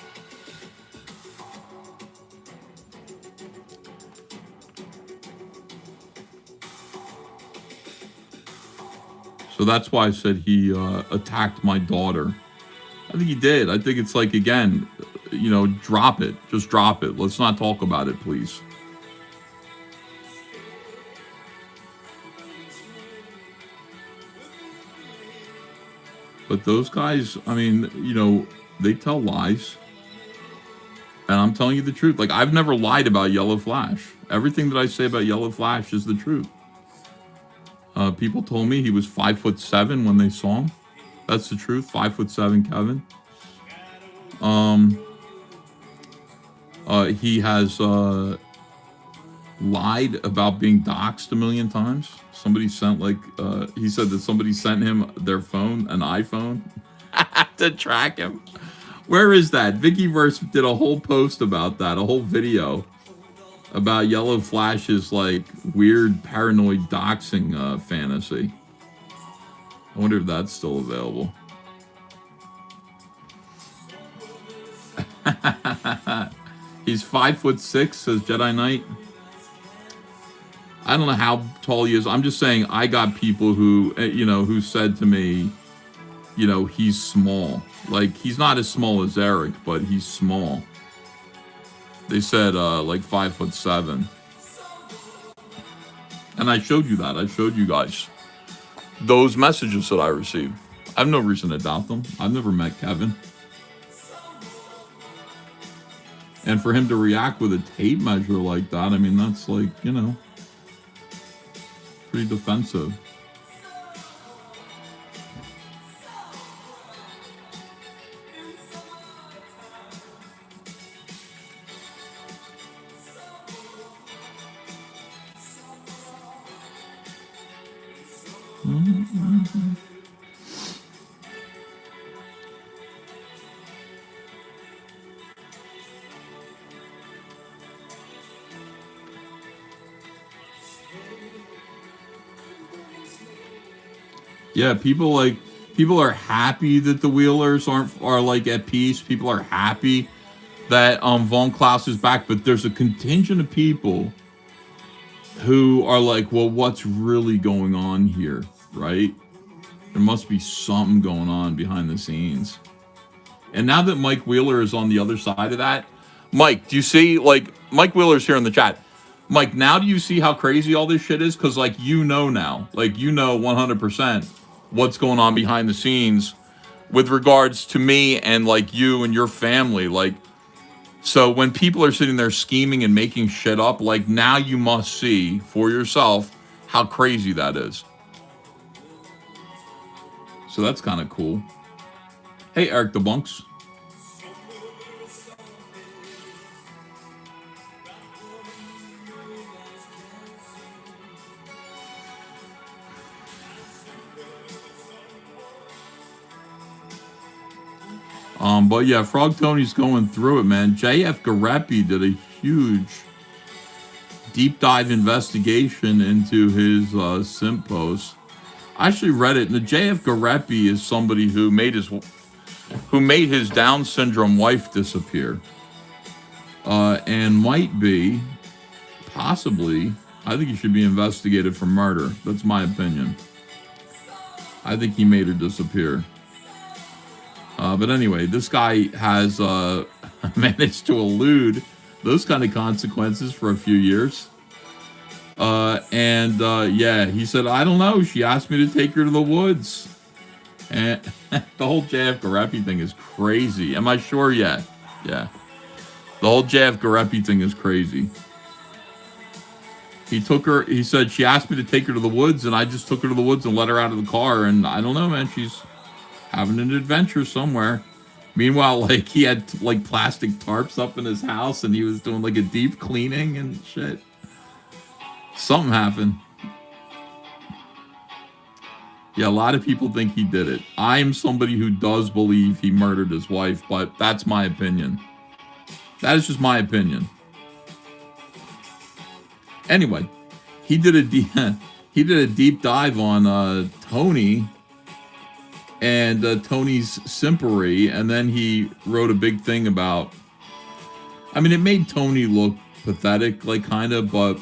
So that's why I said he attacked my daughter. I think he did. I think it's like, again, you know, drop it. Just drop it. Let's not talk about it, please. But those guys, I mean, you know, they tell lies. And I'm telling you the truth. Like, I've never lied about Yellow Flash. Everything that I say about Yellow Flash is the truth. People told me he was 5'7" when they saw him. That's the truth. 5'7", Kevin. He has lied about being doxxed a million times. Somebody sent, like, he said that somebody sent him their phone, an iPhone, to track him. Where is that? Vickyverse did a whole post about that, a whole video about Yellow Flash's like weird paranoid doxing fantasy. I wonder if that's still available. He's 5'6", says Jedi Knight. I don't know how tall he is. I'm just saying I got people who, who said to me, he's small. Like, he's not as small as Eric, but he's small. They said, like 5'7". And I showed you that. I showed you guys those messages that I received. I have no reason to doubt them. I've never met Kevin. And for him to react with a tape measure like that, I mean, that's like, pretty defensive. Mm-hmm. Yeah, people are happy that the Wheelers are like at peace. People are happy that Von Klaus is back, but there's a contingent of people who are like, well, what's really going on here, right? There must be something going on behind the scenes. And now that Mike Wheeler is on the other side of that, Mike, do you see, like, Mike Wheeler's here in the chat. Mike, now do you see how crazy all this shit is? Because, like, now, like, 100% what's going on behind the scenes with regards to me and, like, you and your family. Like, so when people are sitting there scheming and making shit up, like, now you must see for yourself how crazy that is. So that's kind of cool. Hey, Eric the Bunks. But yeah, Frog Tony's going through it, man. JF Garepi did a huge deep dive investigation into his simp post. I actually read it, and the JF Garepi is somebody who made his Down syndrome wife disappear, and might be, possibly, I think he should be investigated for murder. That's my opinion. I think he made her disappear. But anyway, this guy has managed to elude those kind of consequences for a few years. Yeah, he said, I don't know. She asked me to take her to the woods. And the whole JF Garepi thing is crazy. Am I sure yet? Yeah. The whole JF Garepi thing is crazy. He said, she asked me to take her to the woods, and I just took her to the woods and let her out of the car. And I don't know, man. She's having an adventure somewhere. Meanwhile, like, he had like plastic tarps up in his house, and he was doing like a deep cleaning and shit. Something happened. Yeah, a lot of people think he did it. I'm somebody who does believe he murdered his wife, but that's my opinion. That is just my opinion. Anyway, he did a deep dive on Tony and Tony's simpery, and then he wrote a big thing about. I mean, it made Tony look pathetic, like, kind of, but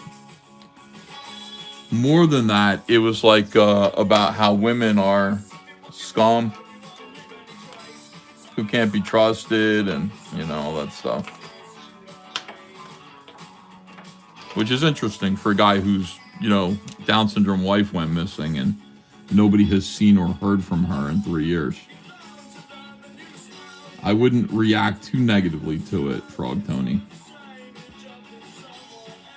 more than that, it was like about how women are scum, who can't be trusted, and all that stuff. Which is interesting for a guy whose, Down syndrome wife went missing and nobody has seen or heard from her in 3 years. I wouldn't react too negatively to it, Frog Tony.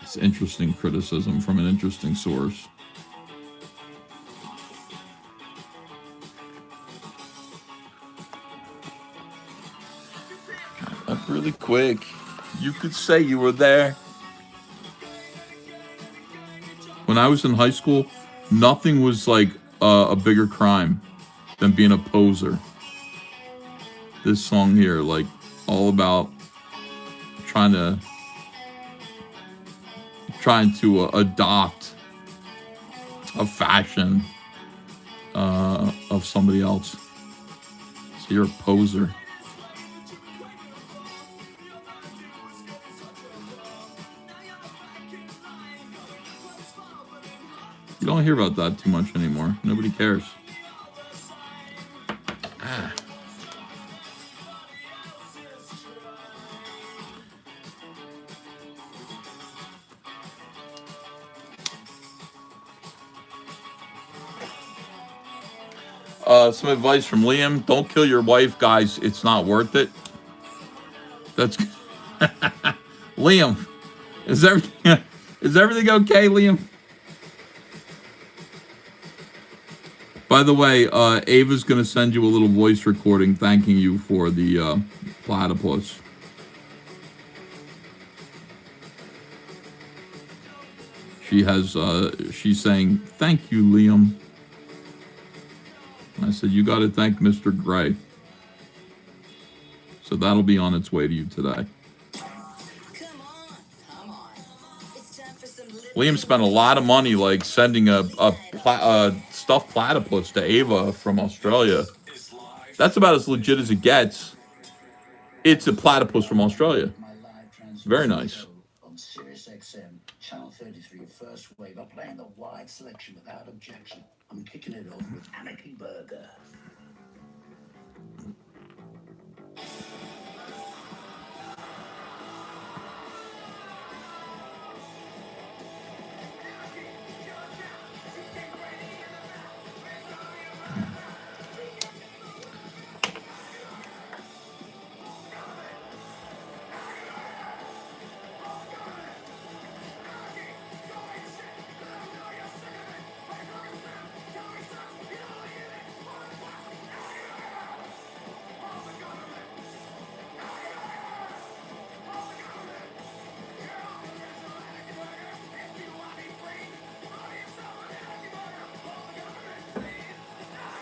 It's interesting criticism from an interesting source. Up really quick. You could say you were there. When I was in high school, nothing was like a bigger crime than being a poser. this song here, like all about trying to adopt a fashion of somebody else. So you're a poser. You don't hear about that too much anymore. Nobody cares. Some advice from Liam: don't kill your wife, guys. It's not worth it. That's Liam. Is everything okay, Liam? By the way, Ava's going to send you a little voice recording thanking you for the platypus. She's saying, thank you, Liam. I said, you got to thank Mr. Gray. So that'll be on its way to you today. Liam spent a lot of money, like sending a stuffed platypus to Ava from Australia. That's about as legit as it gets. It's a platypus from Australia. Very nice. On Sirius XM, Channel 33, first wave. I'm playing the wide selection without objection. I'm kicking it off with Amik Burger.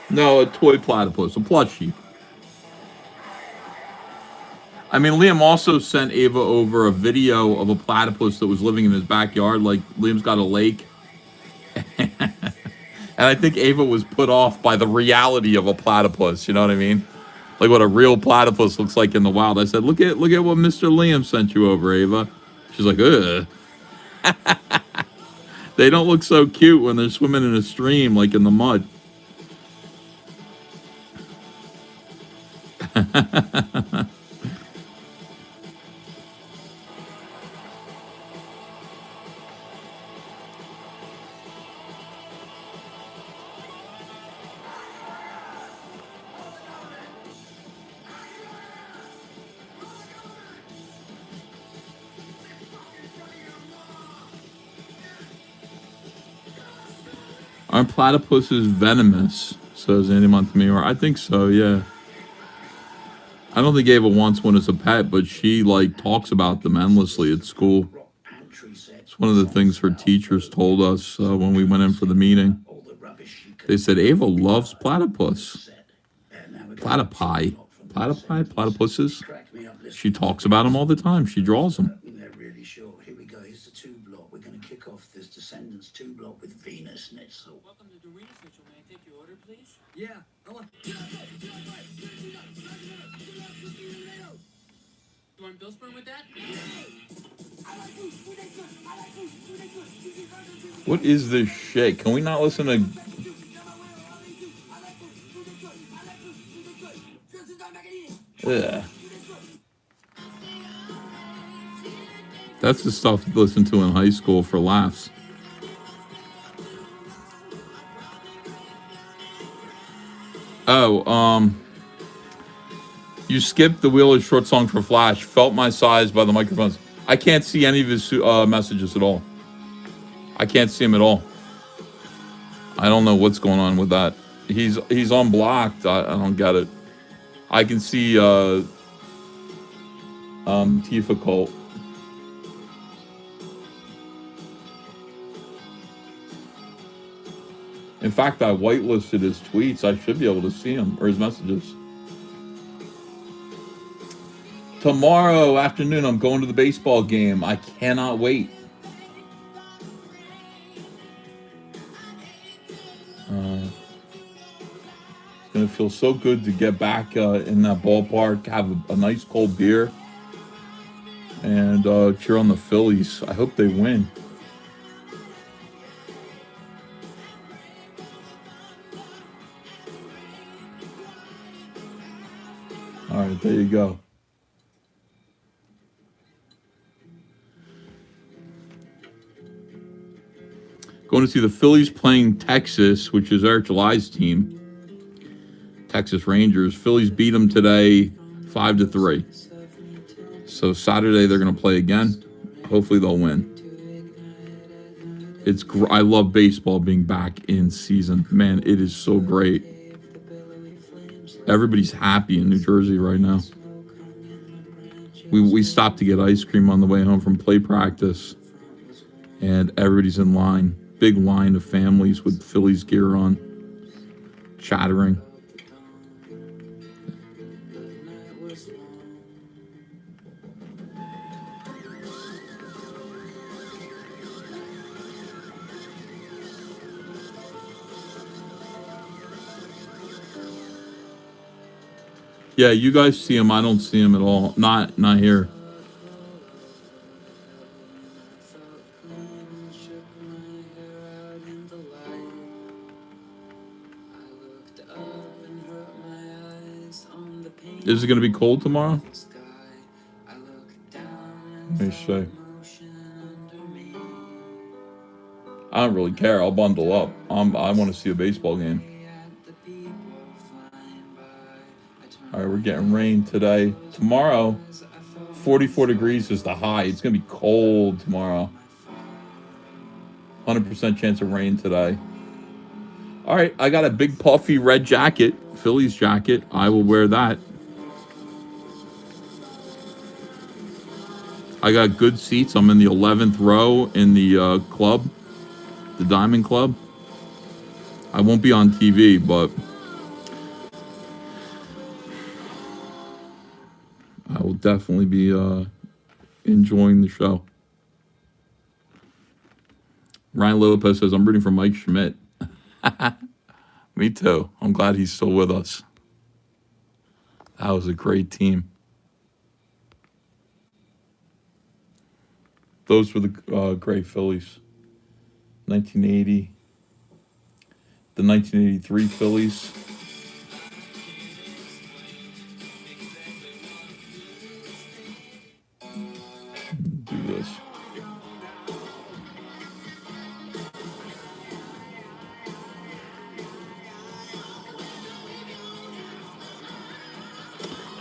No, a toy platypus, a plushie. I mean, Liam also sent Ava over a video of a platypus that was living in his backyard. Like, Liam's got a lake. And I think Ava was put off by the reality of a platypus. You know what I mean? Like what a real platypus looks like in the wild. I said, look at what Mr. Liam sent you over, Ava. She's like, ugh. They don't look so cute when they're swimming in a stream, like in the mud. Aren't platypuses venomous? Says Andy Montemayor. I think so, yeah. I don't think Ava wants one as a pet, but she like talks about them endlessly at school. It's one of the things her teachers told us when we went in for the meeting. They said Ava loves platypus. Platypi. Platypi? Platypuses? She talks about them all the time. She draws them. They're really short. Here we go. Here's the 2 block. We're going to kick off this Descendants 2 block with Venus Schnitzel. Welcome to Doreen Schnitzel. May I take your order, please? Yeah, I want. You want Billsburn with that? What is this shit? Can we not listen to... Ugh. That's the stuff you listen to in high school for laughs. Oh, you skipped the Wheeler short song for Flash. Felt my size by the microphones. I can't see any of his messages at all. I can't see him at all. I don't know what's going on with that. He's unblocked. I don't get it. I can see Tifa Cult. In fact, I whitelisted his tweets. I should be able to see him or his messages. Tomorrow afternoon, I'm going to the baseball game. I cannot wait. It's going to feel so good to get back in that ballpark, have a nice cold beer, and cheer on the Phillies. I hope they win. All right, there you go. Going to see the Phillies playing Texas, which is Eric July's team. Texas Rangers. Phillies beat them today 5-3. So Saturday they're going to play again. Hopefully they'll win. I love baseball being back in season. Man, it is so great. Everybody's happy in New Jersey right now. We stopped to get ice cream on the way home from play practice, and everybody's in line. Big line of families with Phillies gear on, chattering. Yeah, you guys see him. I don't see him at all. Not here. Is it going to be cold tomorrow? Let me see. I don't really care. I'll bundle up. I want to see a baseball game. All right, we're getting rain today. Tomorrow, 44 degrees is the high. It's going to be cold tomorrow. 100% chance of rain today. All right, I got a big puffy red jacket, Phillies jacket. I will wear that. I got good seats. I'm in the 11th row in the club, the Diamond Club. I won't be on TV, but I will definitely be enjoying the show. Ryan Lopez says, I'm rooting for Mike Schmidt. Me too. I'm glad he's still with us. That was a great team. Those were the great Phillies. 1980. The 1983 Phillies. Do this.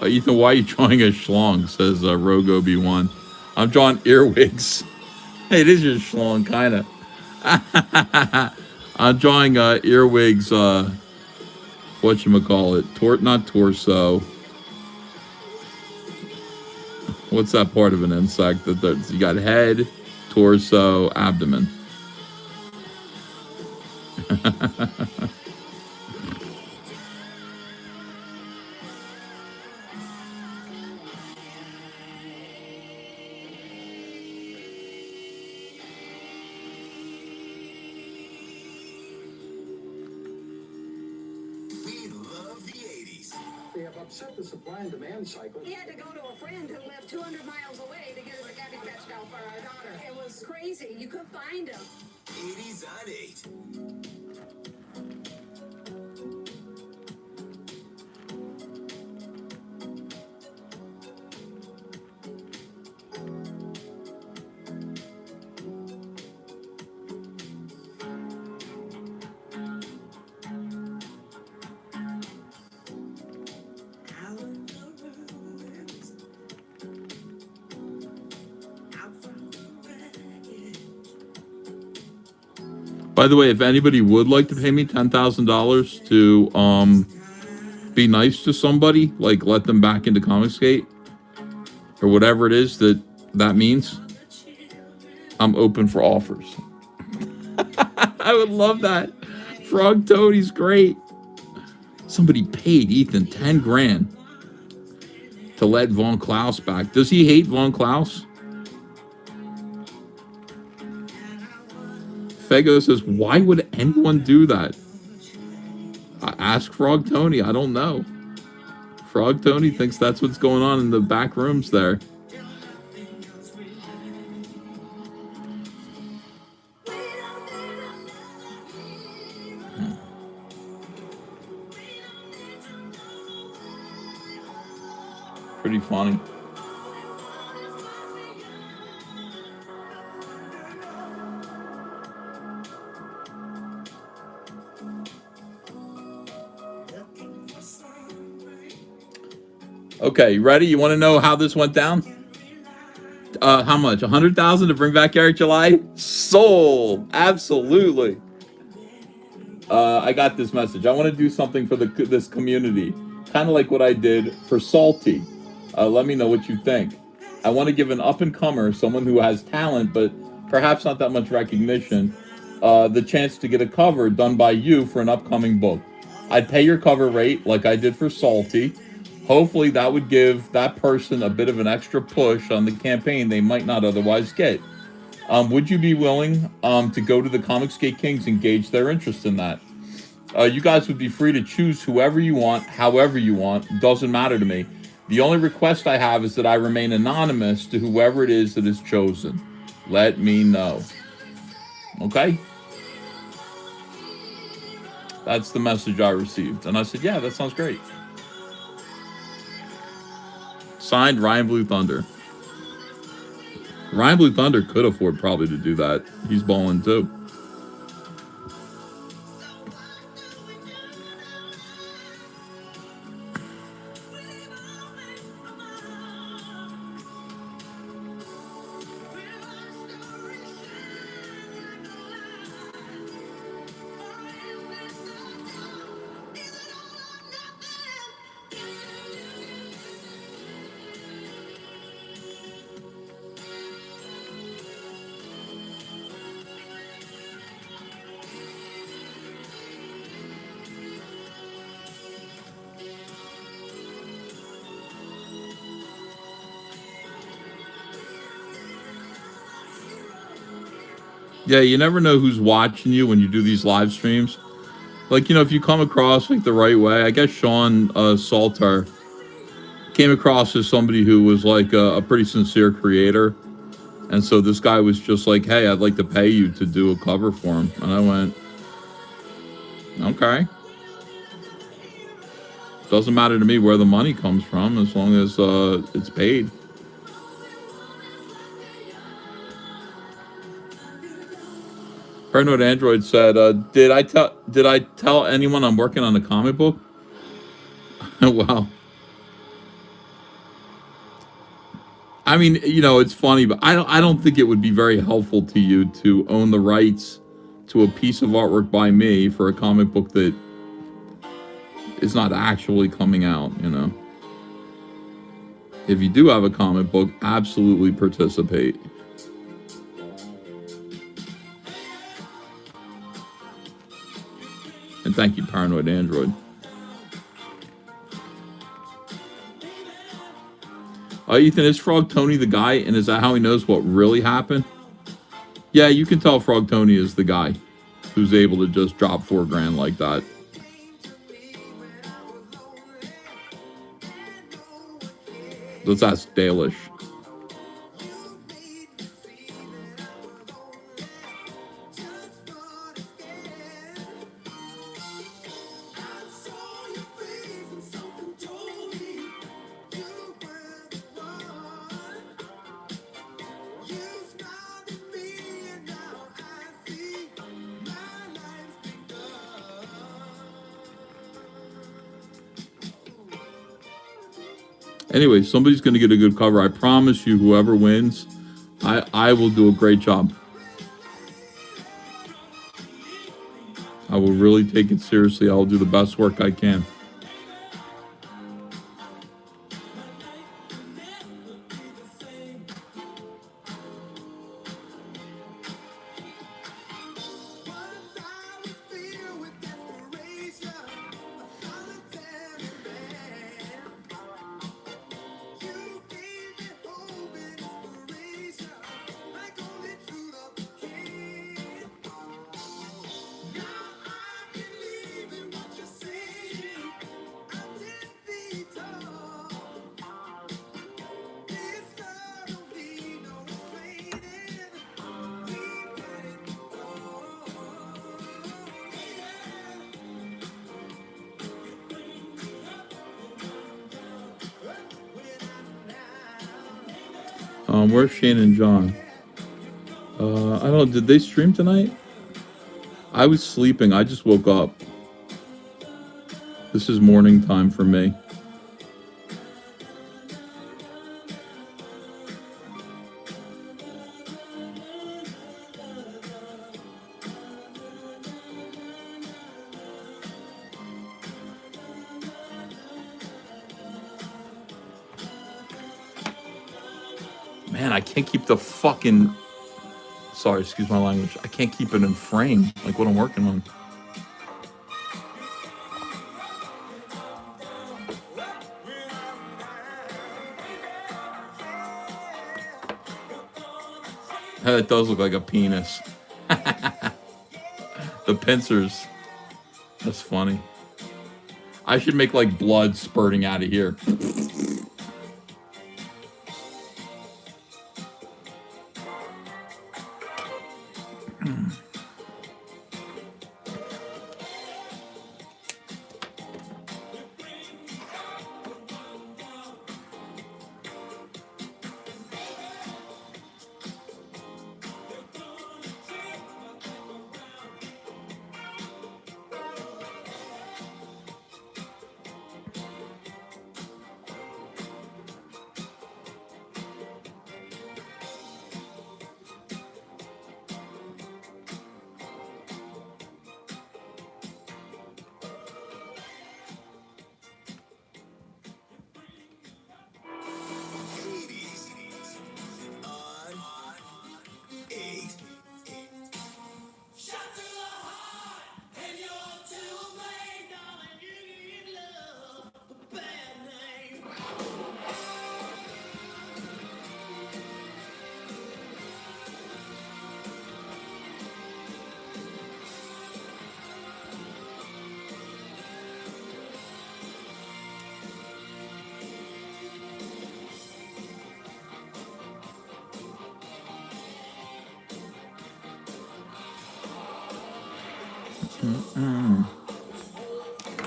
Ethan, why are you drawing a schlong? Says Rogue Obi-Wan. I'm drawing earwigs. Hey, it is your schlong, kind of. I'm drawing earwigs, whatchamacallit, not torso. What's that part of an insect? You got head, torso, abdomen. They have upset the supply and demand cycle. He had to go to a friend who lived 200 miles away to get his Cabbage Patch doll for our daughter. It was crazy. You couldn't find him. 80s on 8. By the way, if anybody would like to pay me $10,000 to be nice to somebody, like let them back into ComicGate or whatever it is that means, I'm open for offers. I would love that. Frog Toadie's great. Somebody paid Ethan 10 grand. to let Von Klaus back. Does he hate Von Klaus? Fego says, why would anyone do that? Ask Frog Tony. I don't know. Frog Tony thinks that's what's going on in the back rooms there. Pretty funny. Okay, you ready? You want to know how this went down? How much? 100,000 to bring back Eric July? Sold. Absolutely. I got this message. I want to do something for this community, kind of like what I did for Salty. Let me know what you think. I want to give an up-and-comer, someone who has talent but perhaps not that much recognition, the chance to get a cover done by you for an upcoming book. I'd pay your cover rate like I did for Salty. Hopefully that would give that person a bit of an extra push on the campaign they might not otherwise get. Would you be willing to go to the ComicGate Kings and gauge their interest in that? You guys would be free to choose whoever you want, however you want. Doesn't matter to me. The only request I have is that I remain anonymous to whoever it is that is chosen. Let me know. Okay? That's the message I received. And I said, yeah, that sounds great. Signed, Ryan Blue Thunder. Ryan Blue Thunder could afford probably to do that. He's balling too. Yeah, you never know who's watching you when you do these live streams. Like, you know, if you come across like the right way, I guess Sean Salter came across as somebody who was like a pretty sincere creator. And so this guy was just like, hey, I'd like to pay you to do a cover for him. And I went, okay. Doesn't matter to me where the money comes from as long as it's paid. Paranoid Android said, did I tell anyone I'm working on a comic book? Wow. I mean, you know, it's funny, but I don't think it would be very helpful to you to own the rights to a piece of artwork by me for a comic book that is not actually coming out, you know. If you do have a comic book, absolutely participate. And thank you, Paranoid Android. Ethan, is Frog Tony the guy, and is that how he knows what really happened? Yeah, you can tell Frog Tony is the guy who's able to just drop $4,000 like that. Let's ask Dalish. Anyway, somebody's going to get a good cover. I promise you, whoever wins, I will do a great job. I will really take it seriously. I will do the best work I can. Where's Shane and John? I don't know. Did they stream tonight? I was sleeping. I just woke up. This is morning time for me. Man, I can't keep the fucking... Sorry, excuse my language. I can't keep it in frame, like what I'm working on. It does look like a penis. The pincers. That's funny. I should make like blood spurting out of here.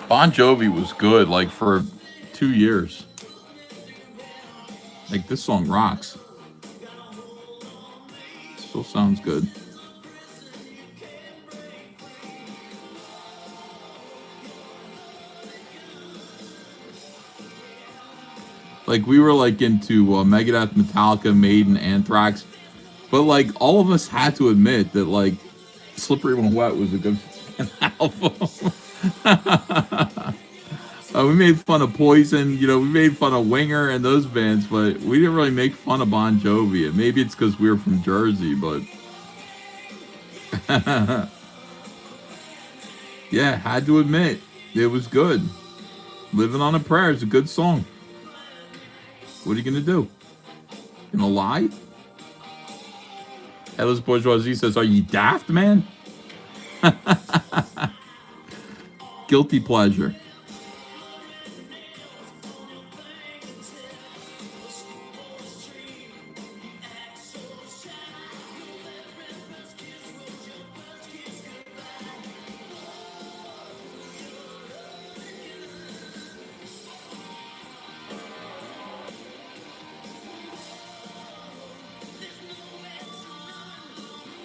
Bon Jovi was good, like, for 2 years. Like, this song rocks. Still sounds good. Like, we were, like, into Megadeth, Metallica, Maiden, Anthrax. But, like, all of us had to admit that, like, Slippery When Wet was a good album. We made fun of Poison, you know, we made fun of Winger and those bands, but we didn't really make fun of Bon Jovi. Maybe it's because we were from Jersey, but... Yeah, had to admit, it was good. Living on a Prayer is a good song. What are you gonna do? Gonna lie? Ellis Bourgeoisie says, "Are you daft, man?" Guilty pleasure.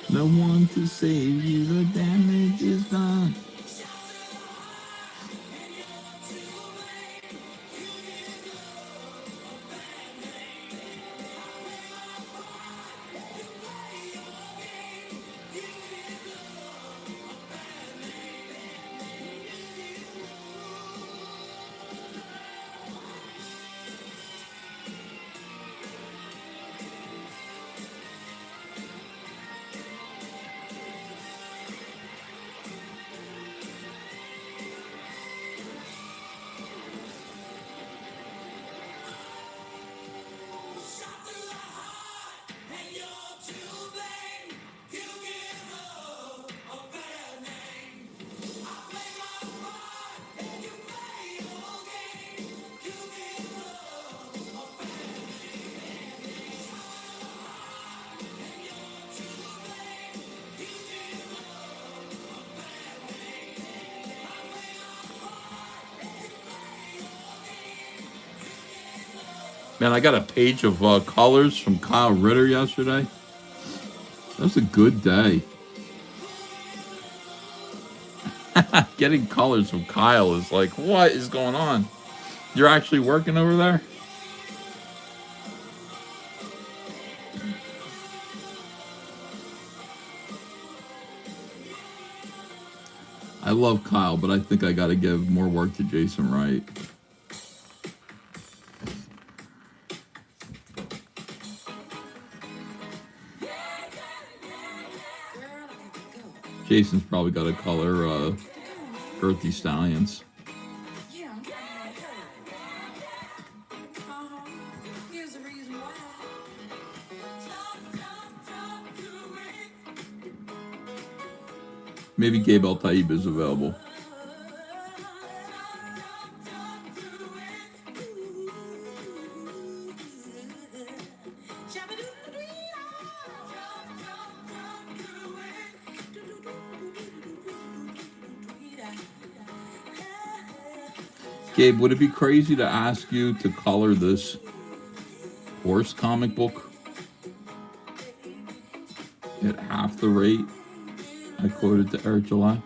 No one to save you, the damage is done. Man, I got a page of colors from Kyle Ritter yesterday. That was a good day. Getting colors from Kyle is like, what is going on? You're actually working over there? I love Kyle, but I think I got to give more work to Jason Wright. Jason's probably got to color Earthy Stallions. Maybe Gabe El Taib is available. Gabe, would it be crazy to ask you to color this horse comic book at half the rate I quoted to Eric July?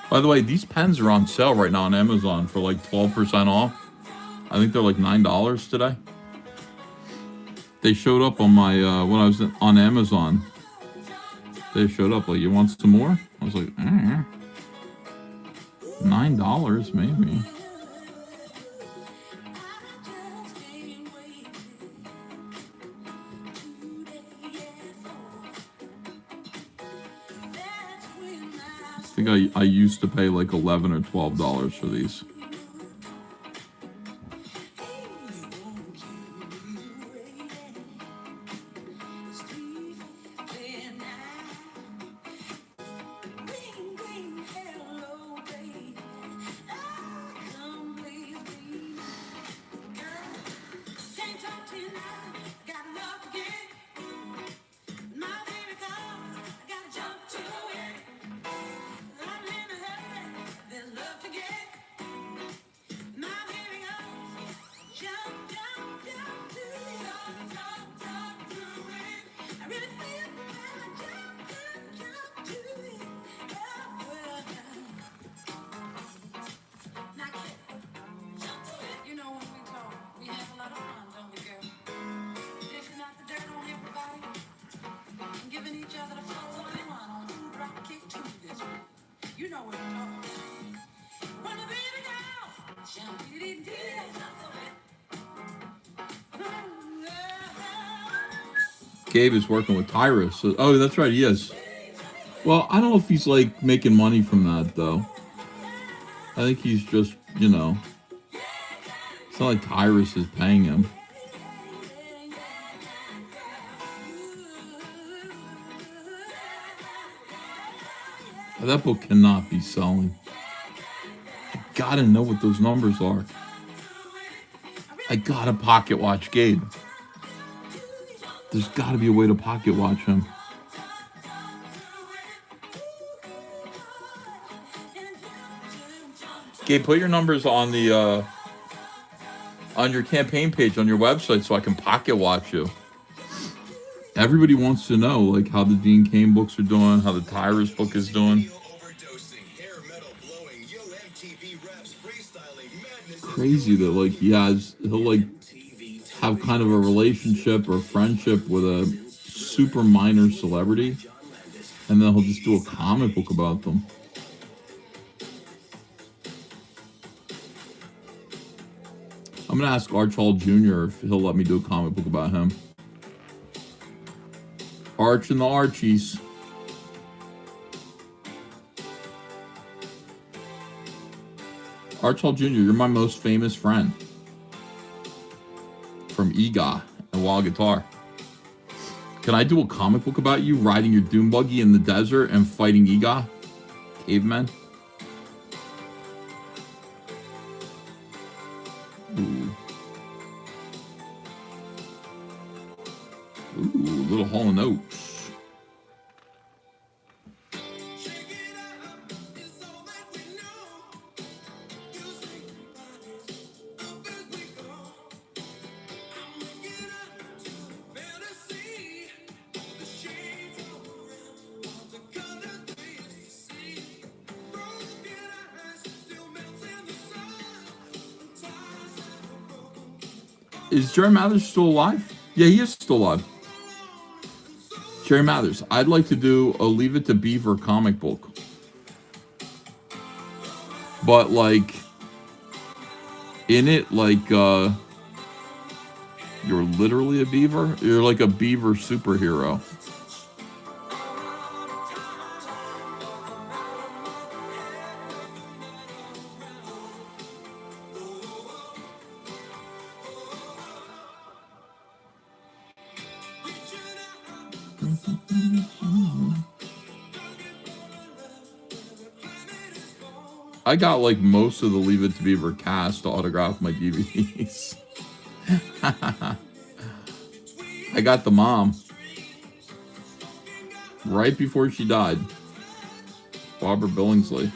By the way, these pens are on sale right now on Amazon for like 12% off. I think they're like $9 today. They showed up on my, when I was on Amazon. They showed up like, you want some more? I was like, $9 maybe. I think I used to pay like $11 or $12 for these. Gabe is working with Tyrus. So, oh, that's right, he is. Well, I don't know if he's like making money from that though. I think he's just, you know, it's not like Tyrus is paying him. That book cannot be selling. I gotta know what those numbers are. I gotta pocket watch Gabe. There's gotta be a way to pocket watch him. Gabe, put your numbers on the on your campaign page on your website so I can pocket watch you. Everybody wants to know like how the Dean Cain books are doing, how the Tyrus book is doing. Crazy that like he'll like have kind of a relationship or friendship with a super minor celebrity, and then he'll just do a comic book about them. I'm gonna ask Archibald Jr. if he'll let me do a comic book about him. Arch and the Archies. Arch Hall Jr., you're my most famous friend. From EGA and Wild Guitar. Can I do a comic book about you riding your dune buggy in the desert and fighting EGA? Cavemen? Ooh. Ooh, little Hall and Oates. Is Jerry Mathers still alive? Yeah, he is still alive. Jerry Mathers, I'd like to do a Leave It to Beaver comic book. But, like, in it, like, you're literally a beaver? You're like a beaver superhero. I got like most of the Leave It to Beaver cast to autograph my DVDs. I got the mom right before she died, Barbara Billingsley.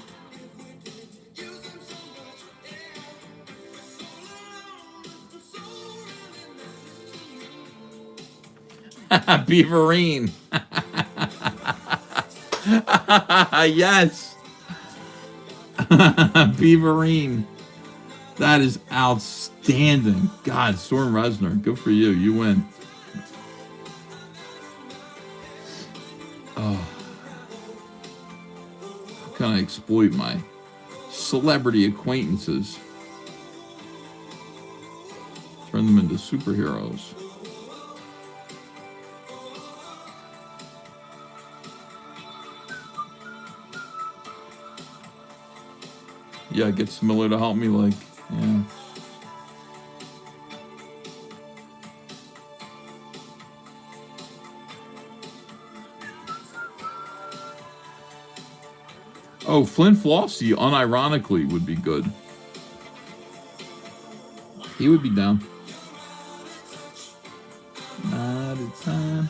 Beaverine. Yes. Beaverine. That is outstanding. God, Storm Resner, good for you. You win. Oh. How can I exploit my celebrity acquaintances? Turn them into superheroes. Yeah, get Miller to help me, like, yeah. Oh, Flynn Flossie, unironically, would be good. He would be down. Not a time.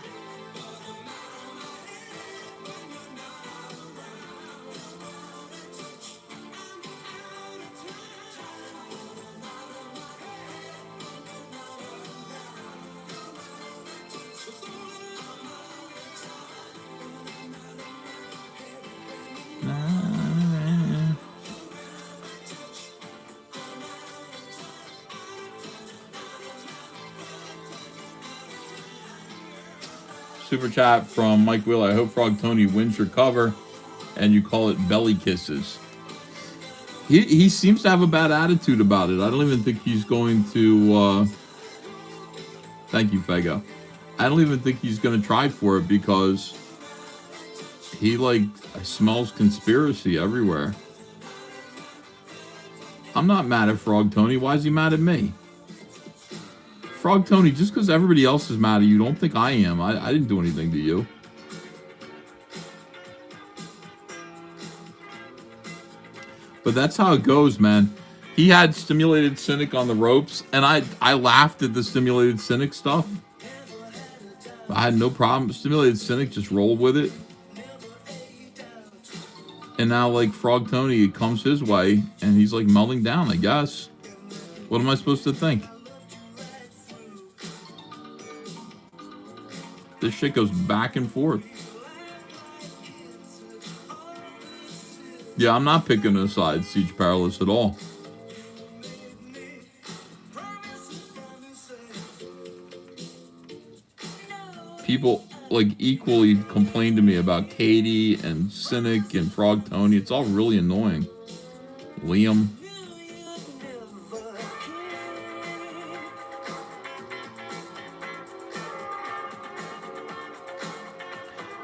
Super chat from Mike Wheeler. I hope Frog Tony wins your cover and you call it Belly Kisses. He seems to have a bad attitude about it. I don't even think he's going to... Thank you, Fego. I don't even think he's going to try for it because he, like, smells conspiracy everywhere. I'm not mad at Frog Tony. Why is he mad at me? Frog Tony, just because everybody else is mad at you, don't think I am. I didn't do anything to you. But that's how it goes, man. He had Stimulated Cynic on the ropes, and I laughed at the Stimulated Cynic stuff. I had no problem. Stimulated Cynic just rolled with it. And now, like, Frog Tony, it comes his way, and he's, like, melting down, I guess. What am I supposed to think? This shit goes back and forth. Yeah, I'm not picking a side, Siege Perilous, at all. People, like, equally complain to me about Katie and Cynic and Frog Tony. It's all really annoying. Liam.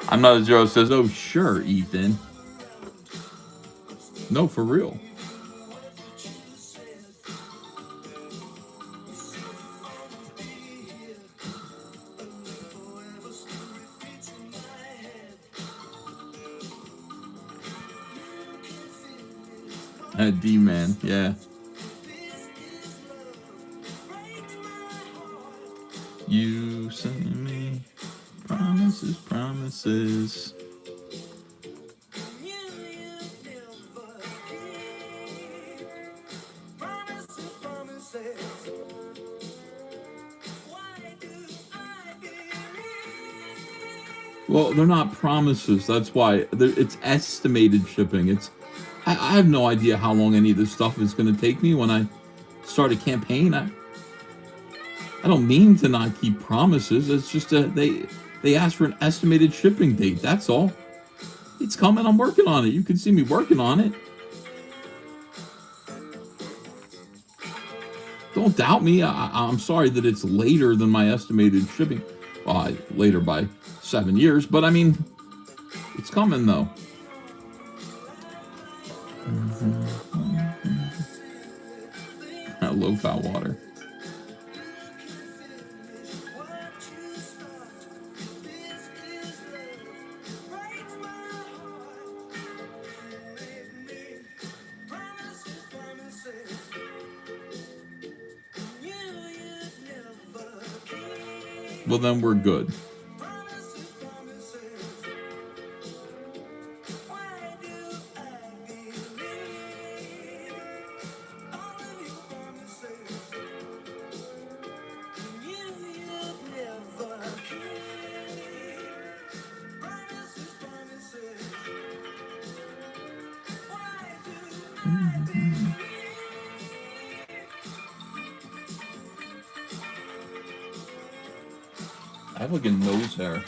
I'm not a zero says, oh, sure, Ethan. No, for real. D-Man, yeah. You send me promises, promises. Well, they're not promises. That's why it's estimated shipping. I have no idea how long any of this stuff is going to take me when I start a campaign. I don't mean to not keep promises. It's just they ask for an estimated shipping date. That's all. It's coming. I'm working on it. You can see me working on it. Don't doubt me. I'm sorry that it's later than my estimated shipping. Well, later by 7 years, but I mean, it's coming though. Low fat water. Well, then we're good. I have like a nose hair.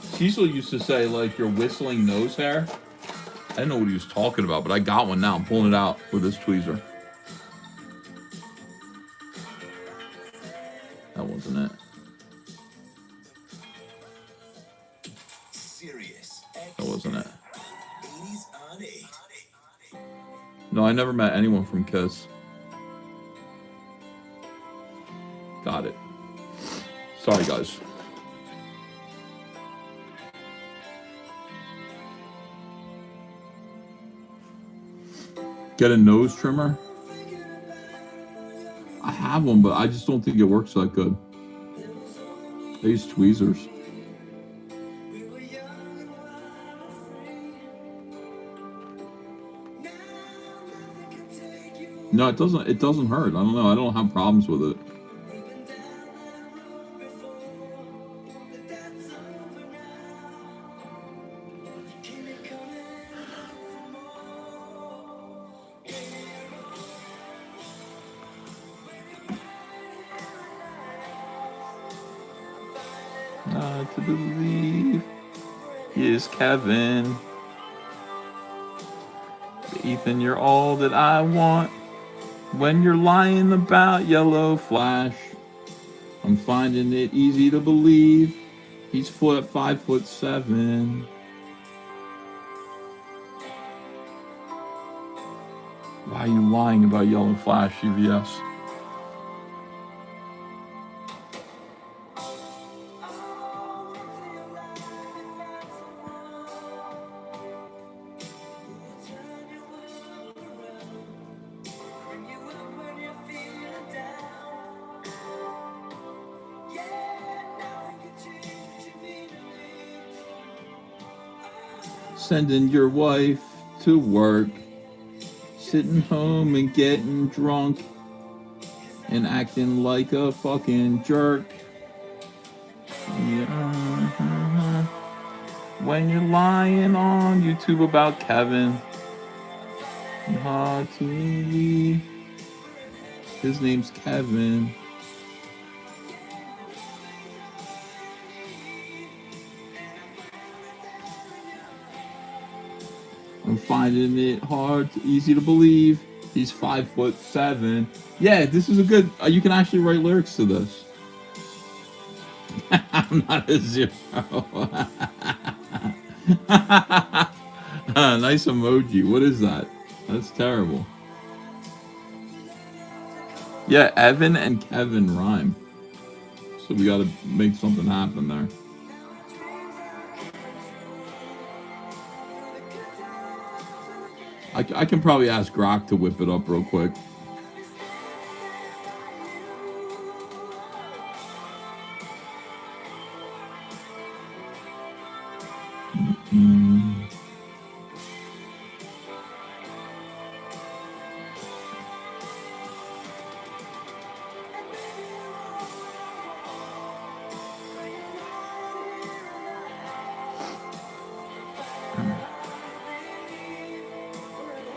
Cecil used to say, like, your whistling nose hair. I didn't know what he was talking about, but I got one now. I'm pulling it out with this tweezer. That wasn't it. That wasn't it. No, I never met anyone from Kiss. Got it. Sorry, guys. Get a nose trimmer? I have one, but I just don't think it works that good. I use tweezers. No, it doesn't. It doesn't hurt. I don't know. I don't have problems with it. Not to believe is Kevin. Ethan, you're all that I want. When you're lying about Yellow Flash, I'm finding it easy to believe he's 5'7". Why are you lying about Yellow Flash, CVS? Sending your wife to work, sitting home and getting drunk, and acting like a fucking jerk. Yeah. When you're lying on YouTube about Kevin, hard to believe his name's Kevin. I'm finding it easy to believe he's 5'7". Yeah, this is a good. You can actually write lyrics to this. I'm I'm not a zero. Nice emoji. What is that? That's terrible. Yeah, Evan and Kevin rhyme. So we gotta make something happen there. I can probably ask Grok to whip it up real quick.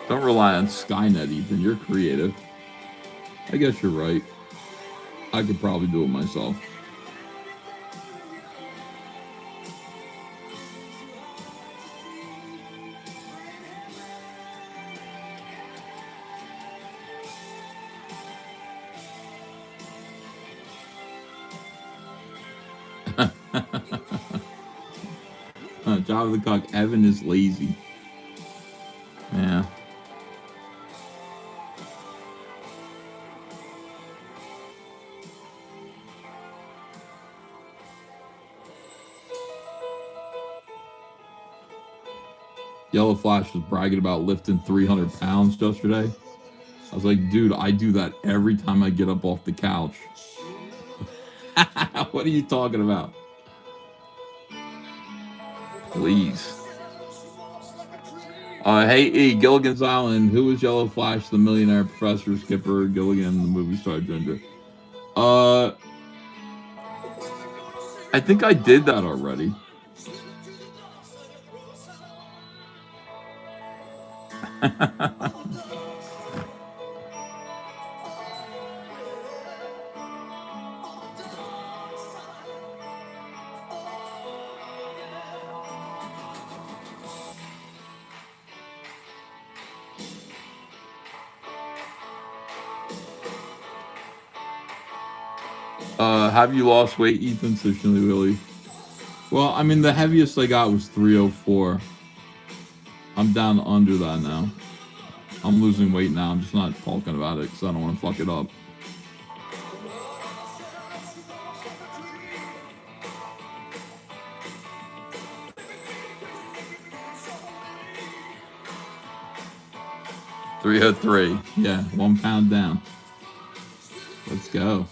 Don't rely on Skynet, Ethan. You're creative. I guess you're right. I could probably do it myself. Job of the cock. Evan is lazy. Yeah. Yellow Flash was bragging about lifting 300 pounds yesterday. I was like, dude, I do that every time I get up off the couch. What are you talking about? Please. Hey, E, Gilligan's Island. Who was Yellow Flash, the millionaire professor, Skipper, Gilligan, the movie star Ginger? I think I did that already. Have you lost weight, Ethan? So Shilly Willy. Well, I mean, the heaviest I got was 304. I'm down under that now. I'm losing weight now. I'm just not talking about it because I don't want to fuck it up. $303. Yeah, 1 pound down. Let's go.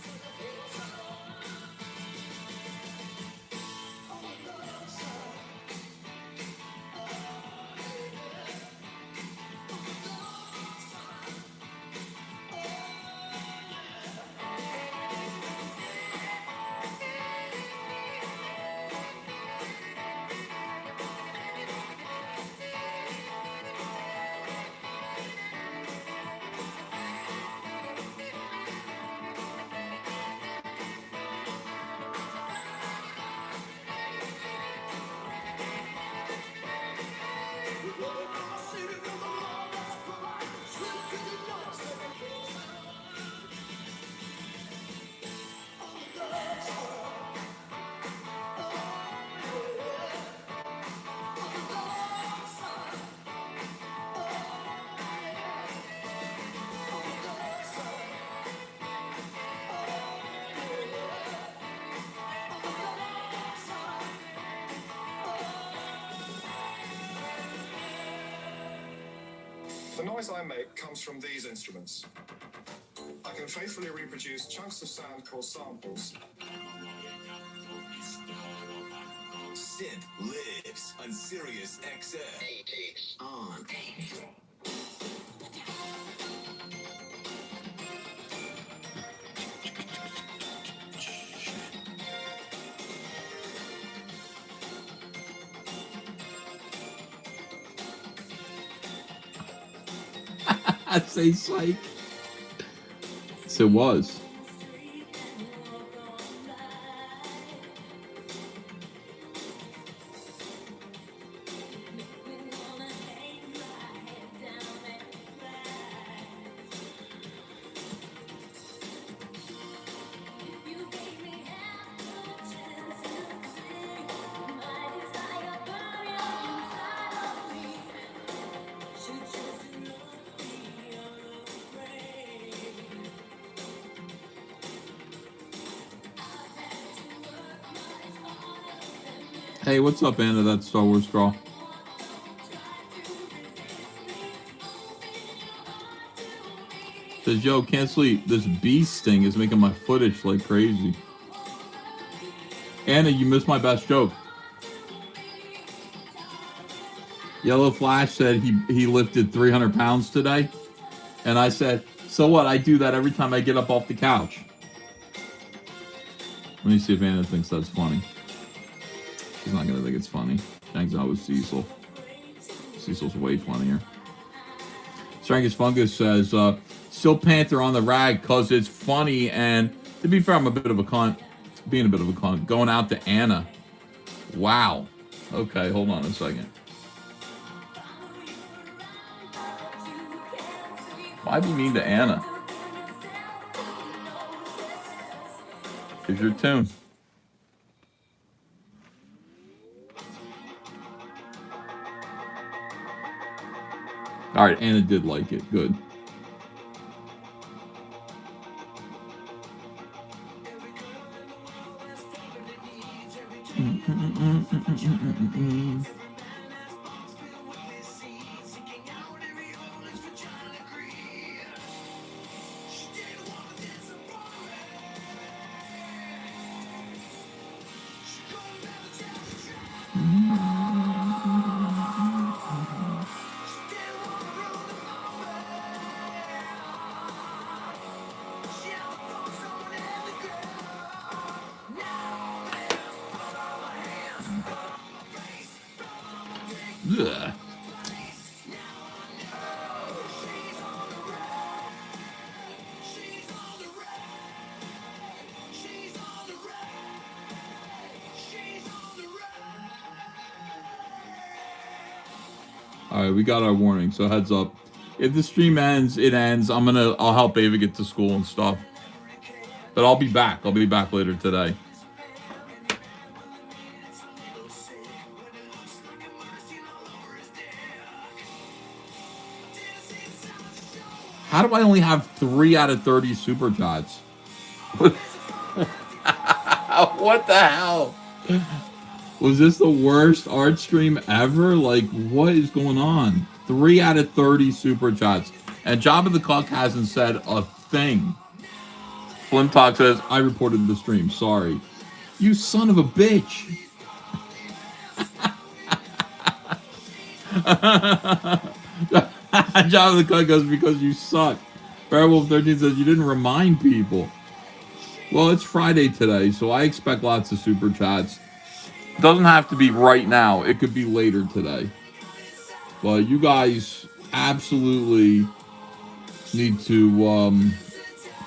The noise I make comes from these instruments. I can faithfully reproduce chunks of sound called samples. Synth lives on Sirius XM. On. I say psych. Yes, it was. Hey, what's up, Anna? That Star Wars girl. Says, yo, can't sleep. This beast thing is making my foot itch like crazy. Anna, you missed my best joke. Yellow Flash said he lifted 300 pounds today. And I said, so what? I do that every time I get up off the couch. Let me see if Anna thinks that's funny. She's not going to think it's funny. Hangs out with Cecil. Cecil's way funnier. Strangus Fungus says, still Panther on the rag because it's funny. And to be fair, I'm a bit of a cunt. Being a bit of a cunt. Going out to Anna. Wow. Okay, hold on a second. Why be mean to Anna? Here's your tune. All right, Anna did like it. Good. Ugh. All right, we got our warning, so heads up. If the stream ends, it ends. I'll help Ava get to school and stuff. But I'll be back. I'll be back later today. How do I only have 3 out of 30 super chats? What the hell? Was this the worst art stream ever? Like, what is going on? 3 out of 30 super chats. And Jabba the Cuck hasn't said a thing. Flintock says, I reported the stream. Sorry. You son of a bitch. Jabba the Cuck goes, because you suck. Bearwolf 13 says, you didn't remind people. Well, it's Friday today, so I expect lots of super chats. Doesn't have to be right now. It could be later today. But you guys absolutely need to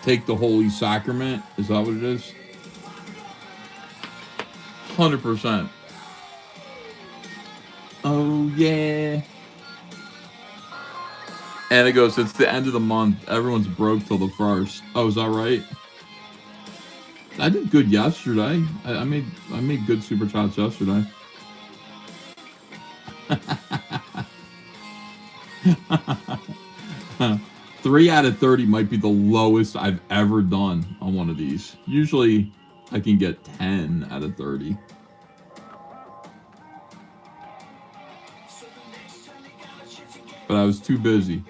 take the Holy Sacrament. Is that what it is? 100%. Oh, yeah. And it goes, it's the end of the month. Everyone's broke till the 1st. Oh, is that right? I did good yesterday. I made good super chats yesterday. 3 out of 30 might be the lowest I've ever done on one of these. Usually I can get 10 out of 30. But I was too busy.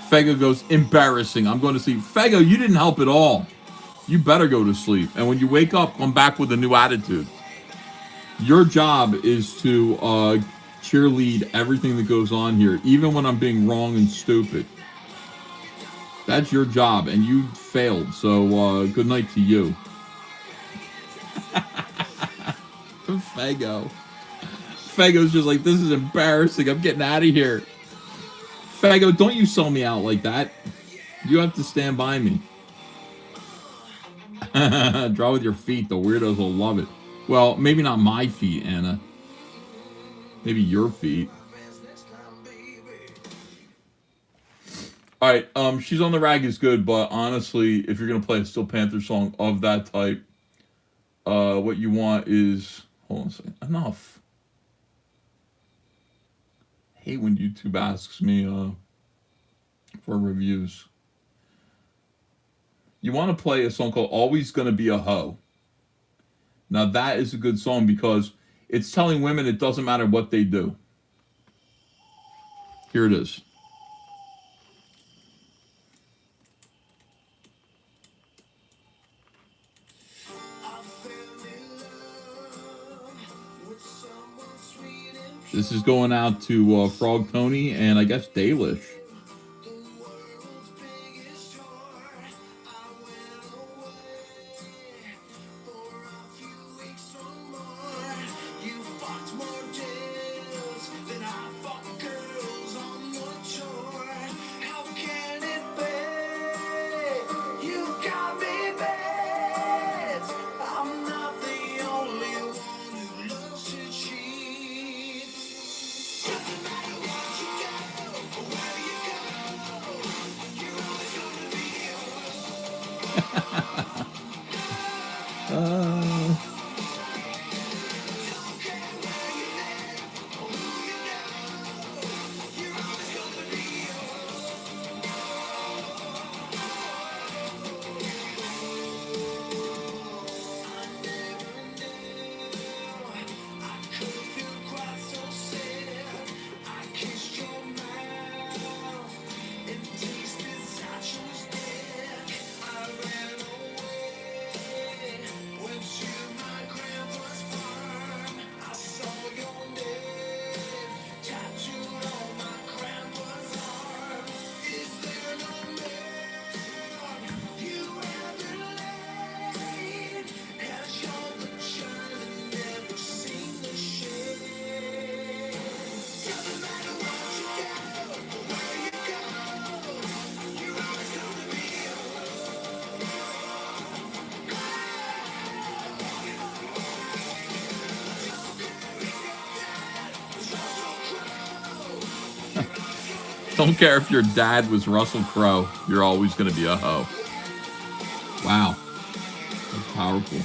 Fego goes, embarrassing. I'm going to sleep. Fego, you didn't help at all. You better go to sleep. And when you wake up, come back with a new attitude. Your job is to cheerlead everything that goes on here, even when I'm being wrong and stupid. That's your job, and you failed. So good night to you. Fego. Fago's just like, this is embarrassing. I'm getting out of here. Fago, don't you sell me out like that. You have to stand by me. Draw with your feet. The weirdos will love it. Well, maybe not my feet, Anna. Maybe your feet. Alright, She's on the Rag is good, but honestly, if you're going to play a Steel Panther song of that type, what you want is... Hold on a second. Enough. hate when YouTube asks me for reviews. You want to play a song called Always Gonna Be a Hoe. Now that is a good song because it's telling women it doesn't matter what they do. Here it is. This is going out to Frog Tony and I guess Dalish. Don't care if your dad was Russell Crowe. You're always going to be a hoe. Wow. That's powerful.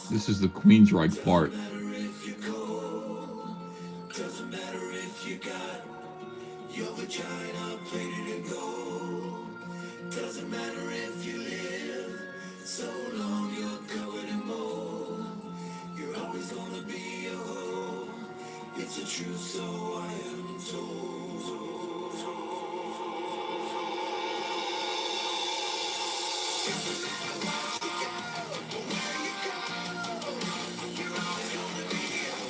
This is the Queensryche part. Doesn't matter if you got your vagina plated in gold. Doesn't matter if you live so long you're covered in mold. You're always gonna be a hoe. It's a truth, so I am told. Doesn't matter what you got or where you go. You're always gonna be a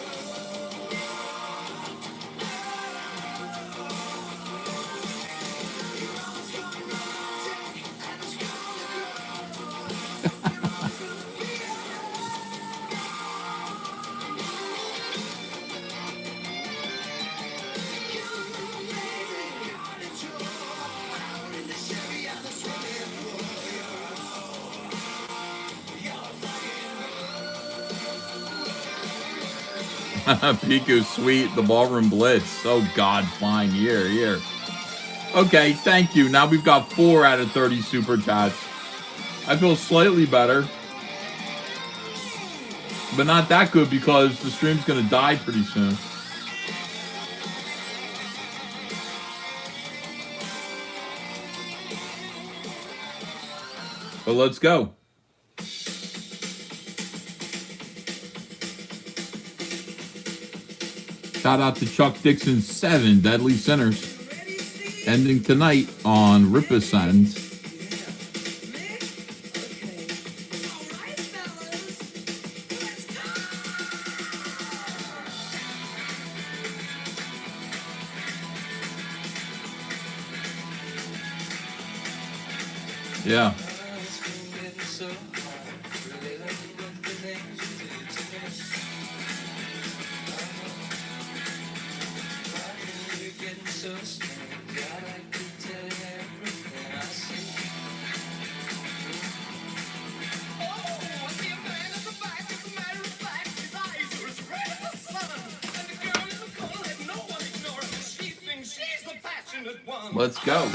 Piku Sweet, the Ballroom Blitz. Oh, God, fine. Here. Okay, thank you. Now we've got 4 out of 30 super chats. I feel slightly better. But not that good because the stream's going to die pretty soon. But let's go. Shout out to Chuck Dixon's 7 Deadly Sinners. Ending tonight on Ripascend. Yeah. Let's go.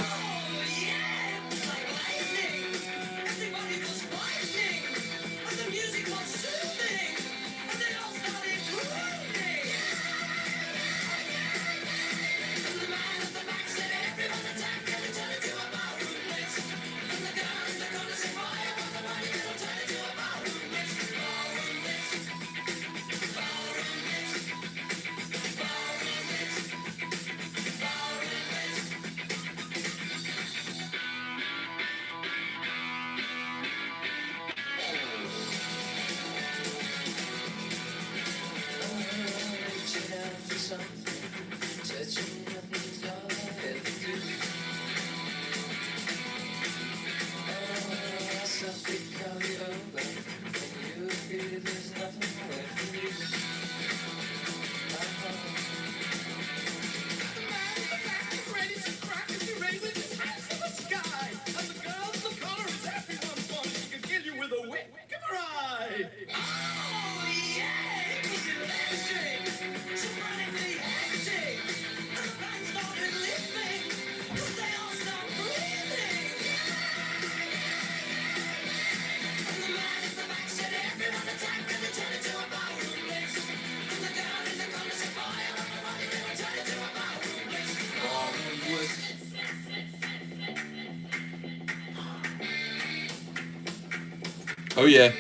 Oh yeah.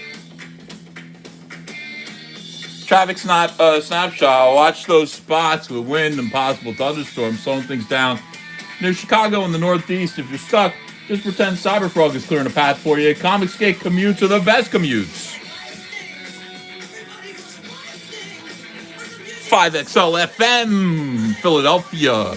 Traffic snapshot. Watch those spots with wind and possible thunderstorms slowing things down near Chicago in the Northeast. If you're stuck, just pretend Cyberfrog is clearing a path for you. ComicGate commutes are the best commutes. 5XL FM, Philadelphia.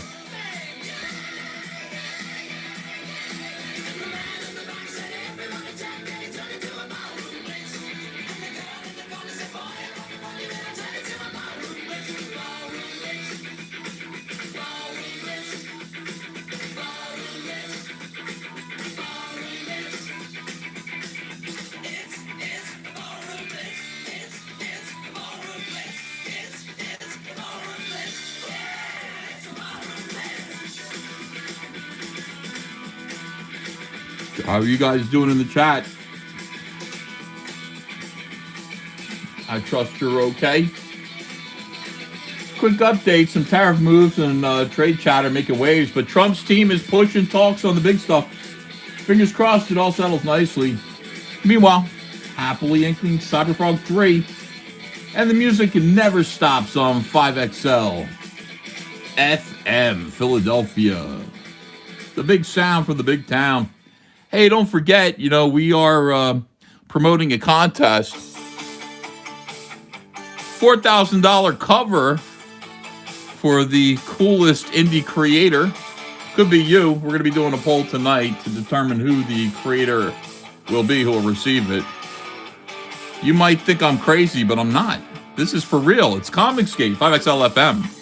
How are you guys doing in the chat? I trust you're okay. Quick update, some tariff moves and trade chatter making waves, but Trump's team is pushing talks on the big stuff. Fingers crossed it all settles nicely. Meanwhile, happily inking Cyberfrog 3, and the music never stops on 5XL FM, Philadelphia. The big sound from the big town. Hey, don't forget, we are promoting a contest. $4,000 cover for the coolest indie creator. Could be you. We're going to be doing a poll tonight to determine who the creator will be who will receive it. You might think I'm crazy, but I'm not. This is for real. It's ComicGate, 5XL FM.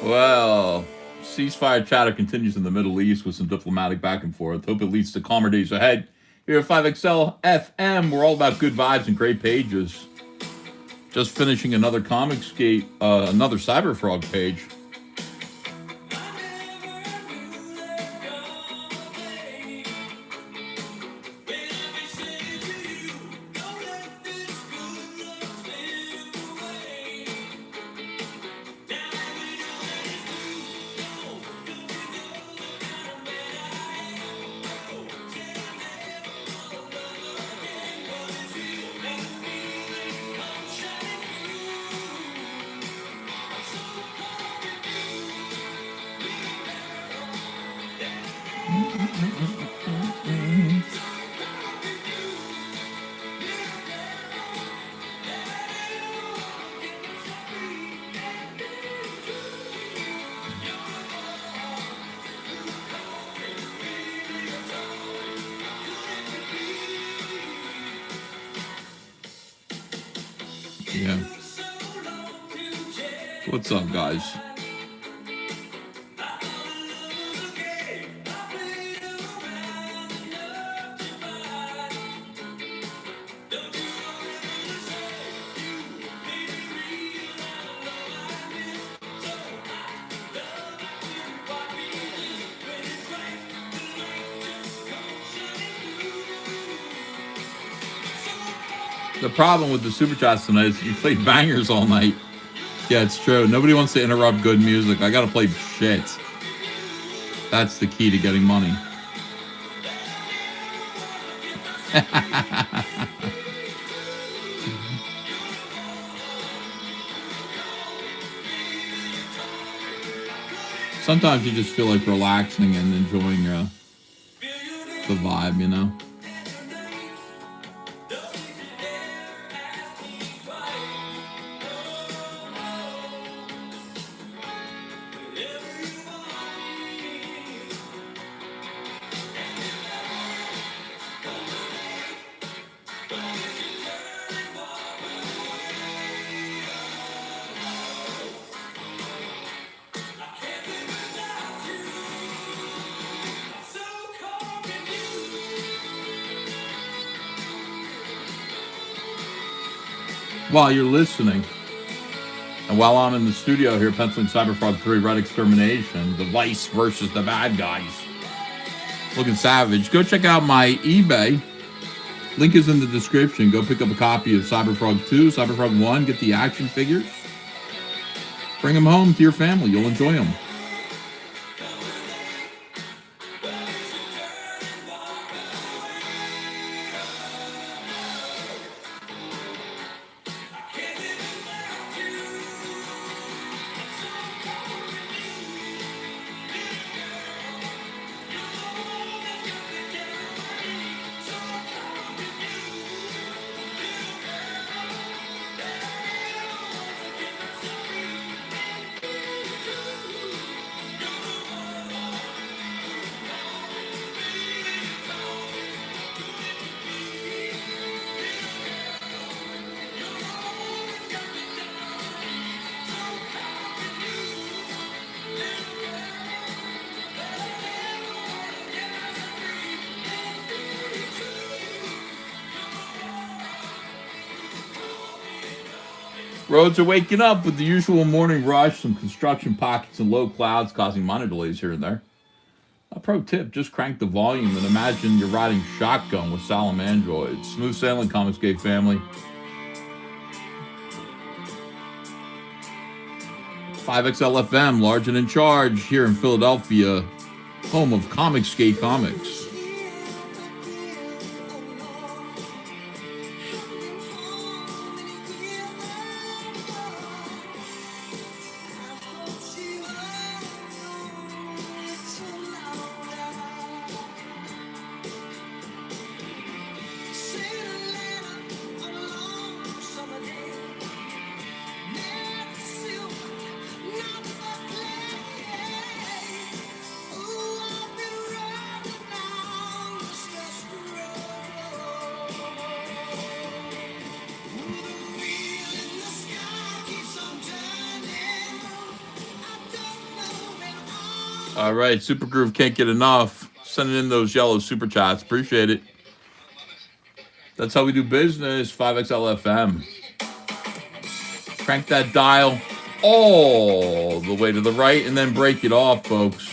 Well, ceasefire chatter continues in the Middle East with some diplomatic back and forth. Hope it leads to calmer days ahead. Here at 5XL FM, we're all about good vibes and great pages. Just finishing another ComicGate, another Cyberfrog page. Yeah. What's up, guys? The problem with the super chats tonight is you play bangers all night. Yeah, it's true. Nobody wants to interrupt good music. I gotta play shit. That's the key to getting money. Sometimes you just feel like relaxing and enjoying the vibe, you know? While you're listening, and while I'm in the studio here penciling Cyberfrog 3 Red Extermination, the Vice versus the bad guys, looking savage, go check out my eBay. Link is in the description. Go pick up a copy of Cyberfrog 2, Cyberfrog 1, get the action figures. Bring them home to your family. You'll enjoy them. Roads are waking up with the usual morning rush, some construction pockets and low clouds causing minor delays here and there. A pro tip, just crank the volume and imagine you're riding shotgun with Salamandroids. Smooth sailing, ComicGate family. 5XL FM, large and in charge, here in Philadelphia, home of ComicGate Comics. All right, Super Groove can't get enough. Sending in those yellow super chats. Appreciate it. That's how we do business. 5XLFM. Crank that dial all the way to the right and then break it off, folks.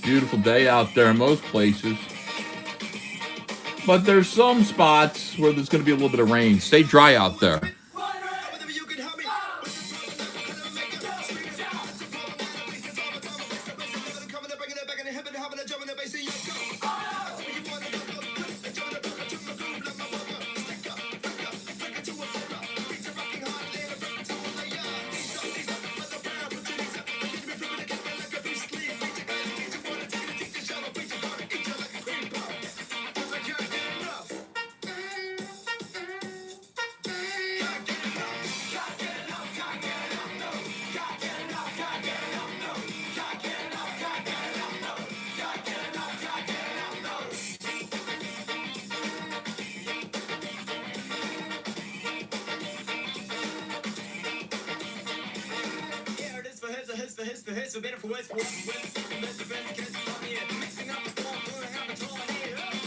Beautiful day out there in most places. But there's some spots where there's going to be a little bit of rain. Stay dry out there.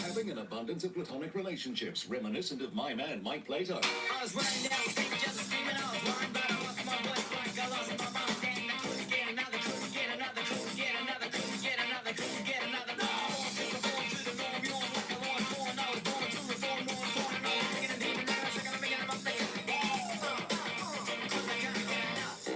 Having an abundance of platonic relationships reminiscent of my man Mike Plato. I was running down the street just screaming out, blind, but I lost my voice like I lost my mind. Then I couldn't get another, couldn't get another, couldn't get another, couldn't get another, couldn't get another. No, I was born to conform to the norm, yawn like a lawn born. I was born to reform, more born, and I was thinking of demon nerves, I gotta make it up, cause I can't get enough.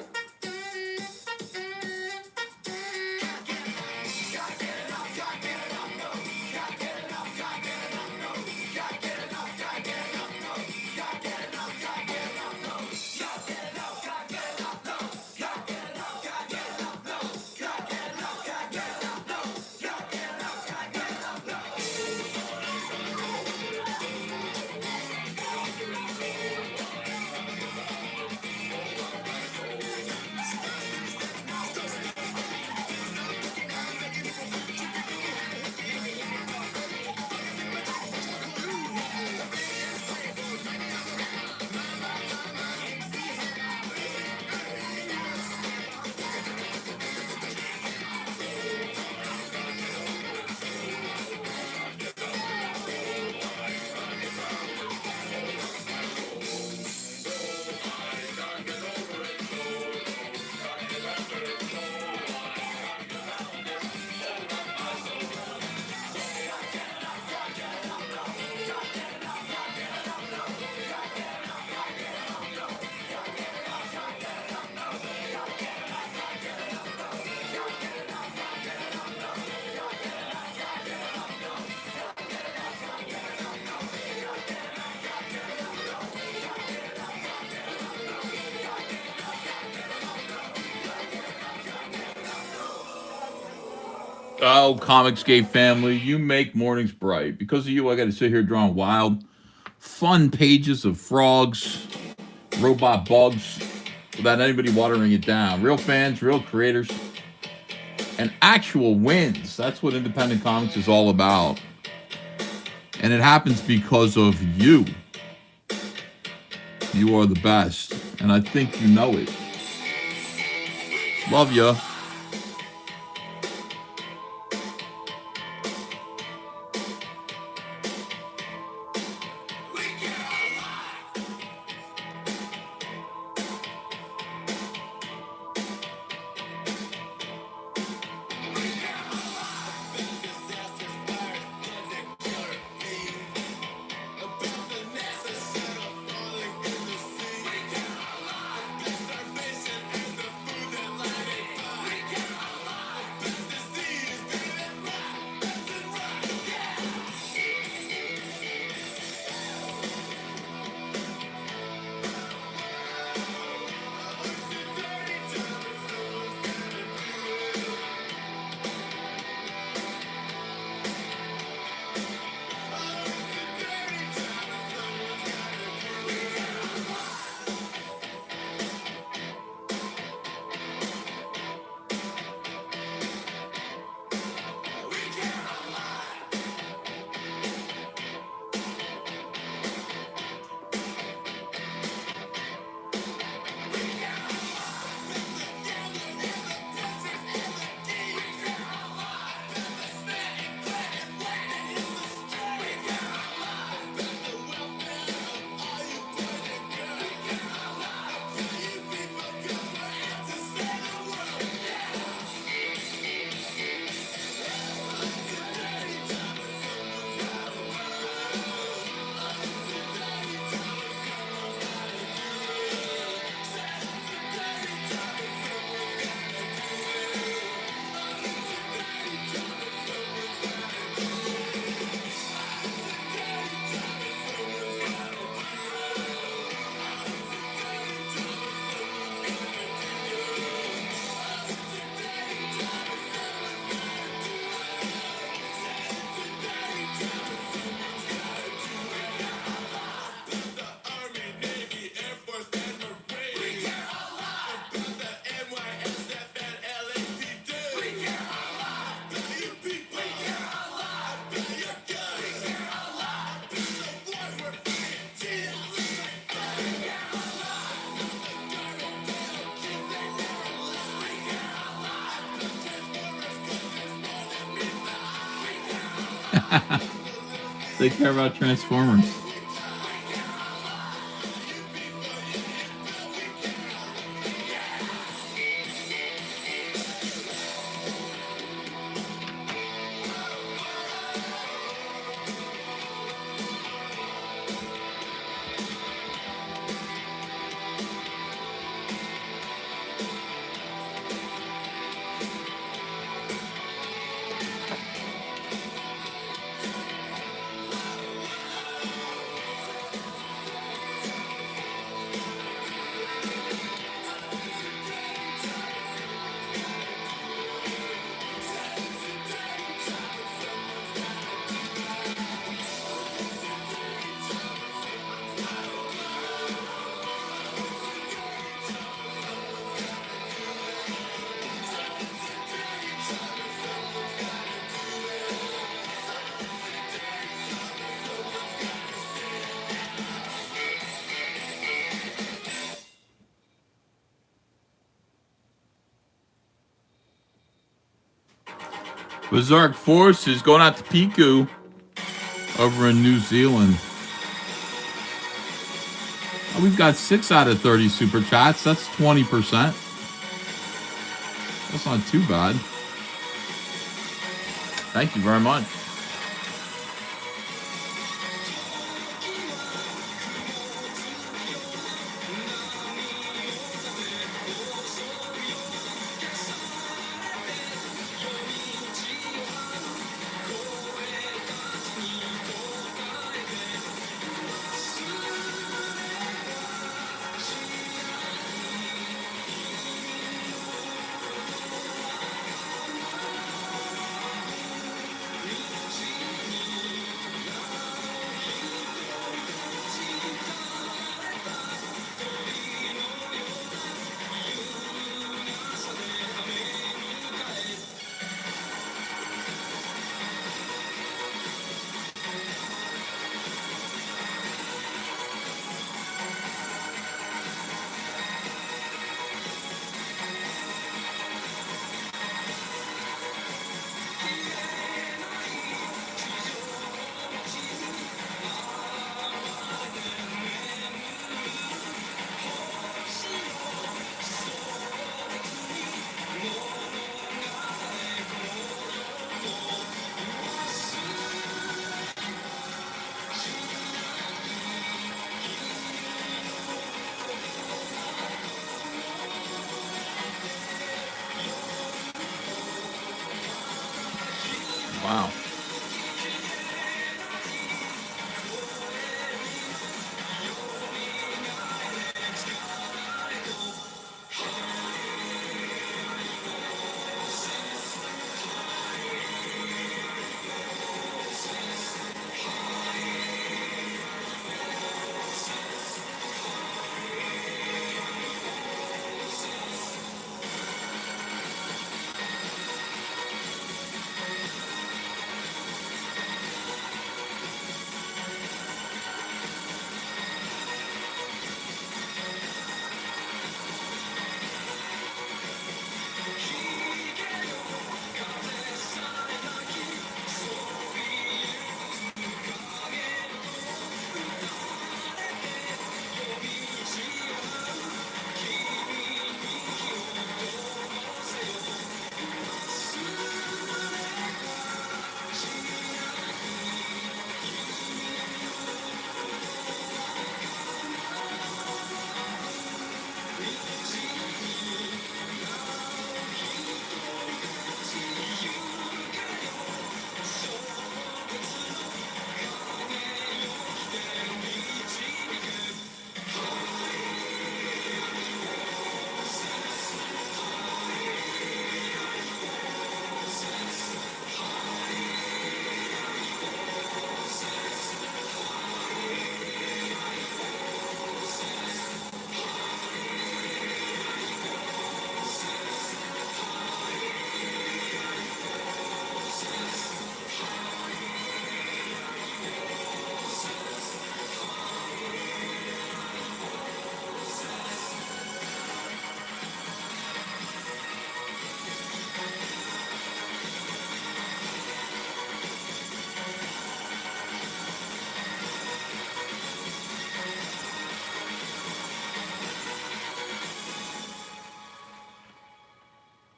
Oh, ComicGate family, you make mornings bright. Because of you, I got to sit here drawing wild, fun pages of frogs, robot bugs, without anybody watering it down. Real fans, real creators, and actual wins. That's what independent comics is all about. And it happens because of you. You are the best. And I think you know it. Love ya. They care about Transformers. Berserk Forces going out to Piku over in New Zealand. Oh, we've got 6 out of 30 super chats. That's 20%. That's not too bad. Thank you very much. Wow.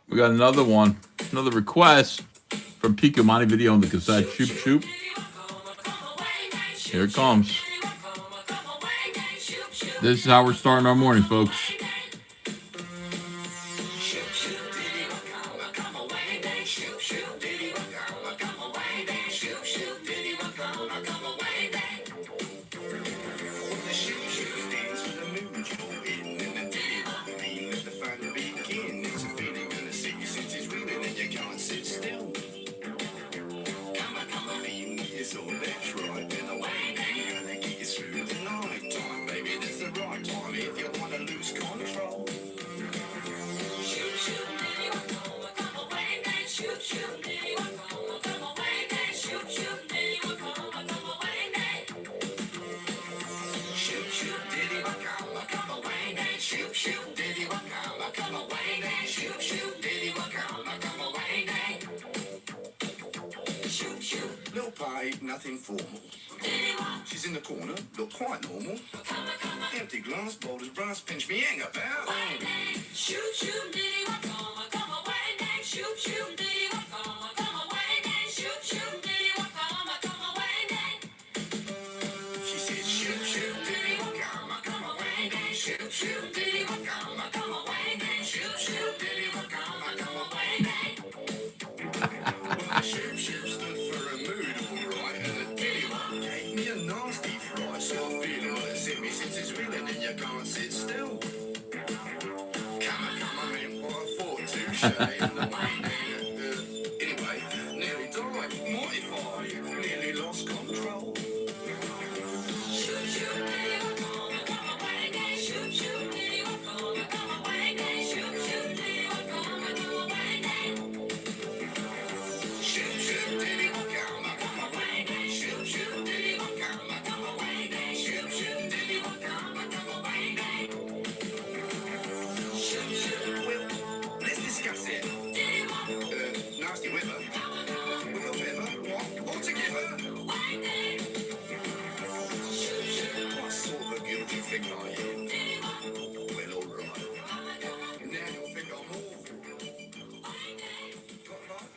We got another one, another request from Pico Monty Video on the cassette. Shoop, shoop. Here it comes. This is how we're starting our morning, folks. Little party, nothing formal. She's in the corner, look quite normal. Empty glass, bold as brass, pinch me hang about. Shoot, shoot, diddy, come away, then shoot, shoot, diddy, come away, then shoot, shoot, diddy, come away, then. She said, shoot, shoot, diddy, come away, then shoot, shoot, diddy, come away, then shoot, shoot, diddy, come away, then. Well, the shoot, shoot stood for a mood, alright, and the diddy gave me a nasty fright, so I'm feeling like it's in me since it's reeling and you can't sit still. Come on, in what I thought, touche, and the way anyway, nearly died, mortified, nearly lost control. Shoot, shoot, diddy, come away, then shoot, shoot, diddy, come away, then shoot, shoot, diddy, come away, then. Shoot, shoot, diddy, come away, then shoot, shoot, diddy, come away, then shoot, shoot, diddy, come away, then. Shoot, shoot, Well, let's discuss it. Nasty weather. We got weather. What? All together? What sort of a girl do you think I am? Well, alright. Now you'll think I'm awful. Got luck?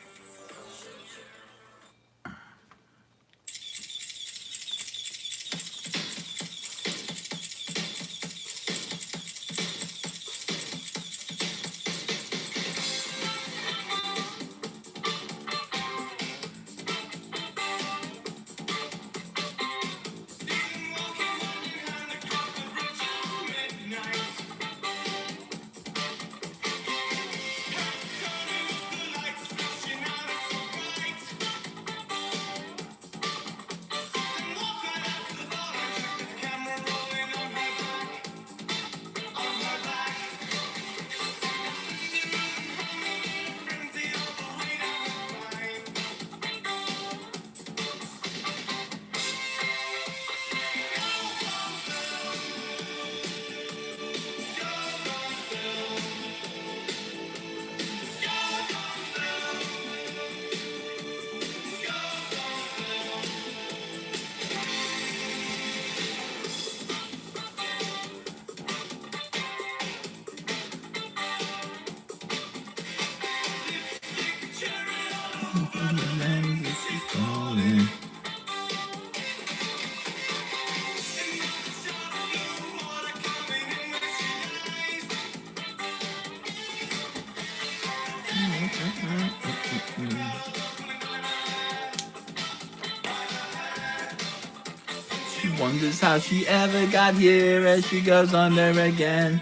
She wonders how she ever got here as she goes under again.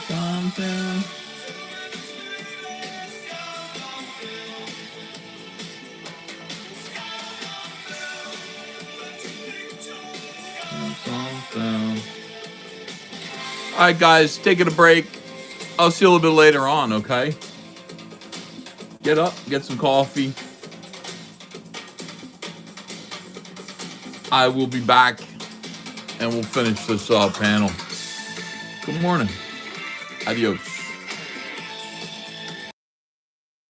Something. All right, guys, taking a break. I'll see you a little bit later on, okay? Get up, get some coffee. I will be back, and we'll finish this panel. Good morning. Adios.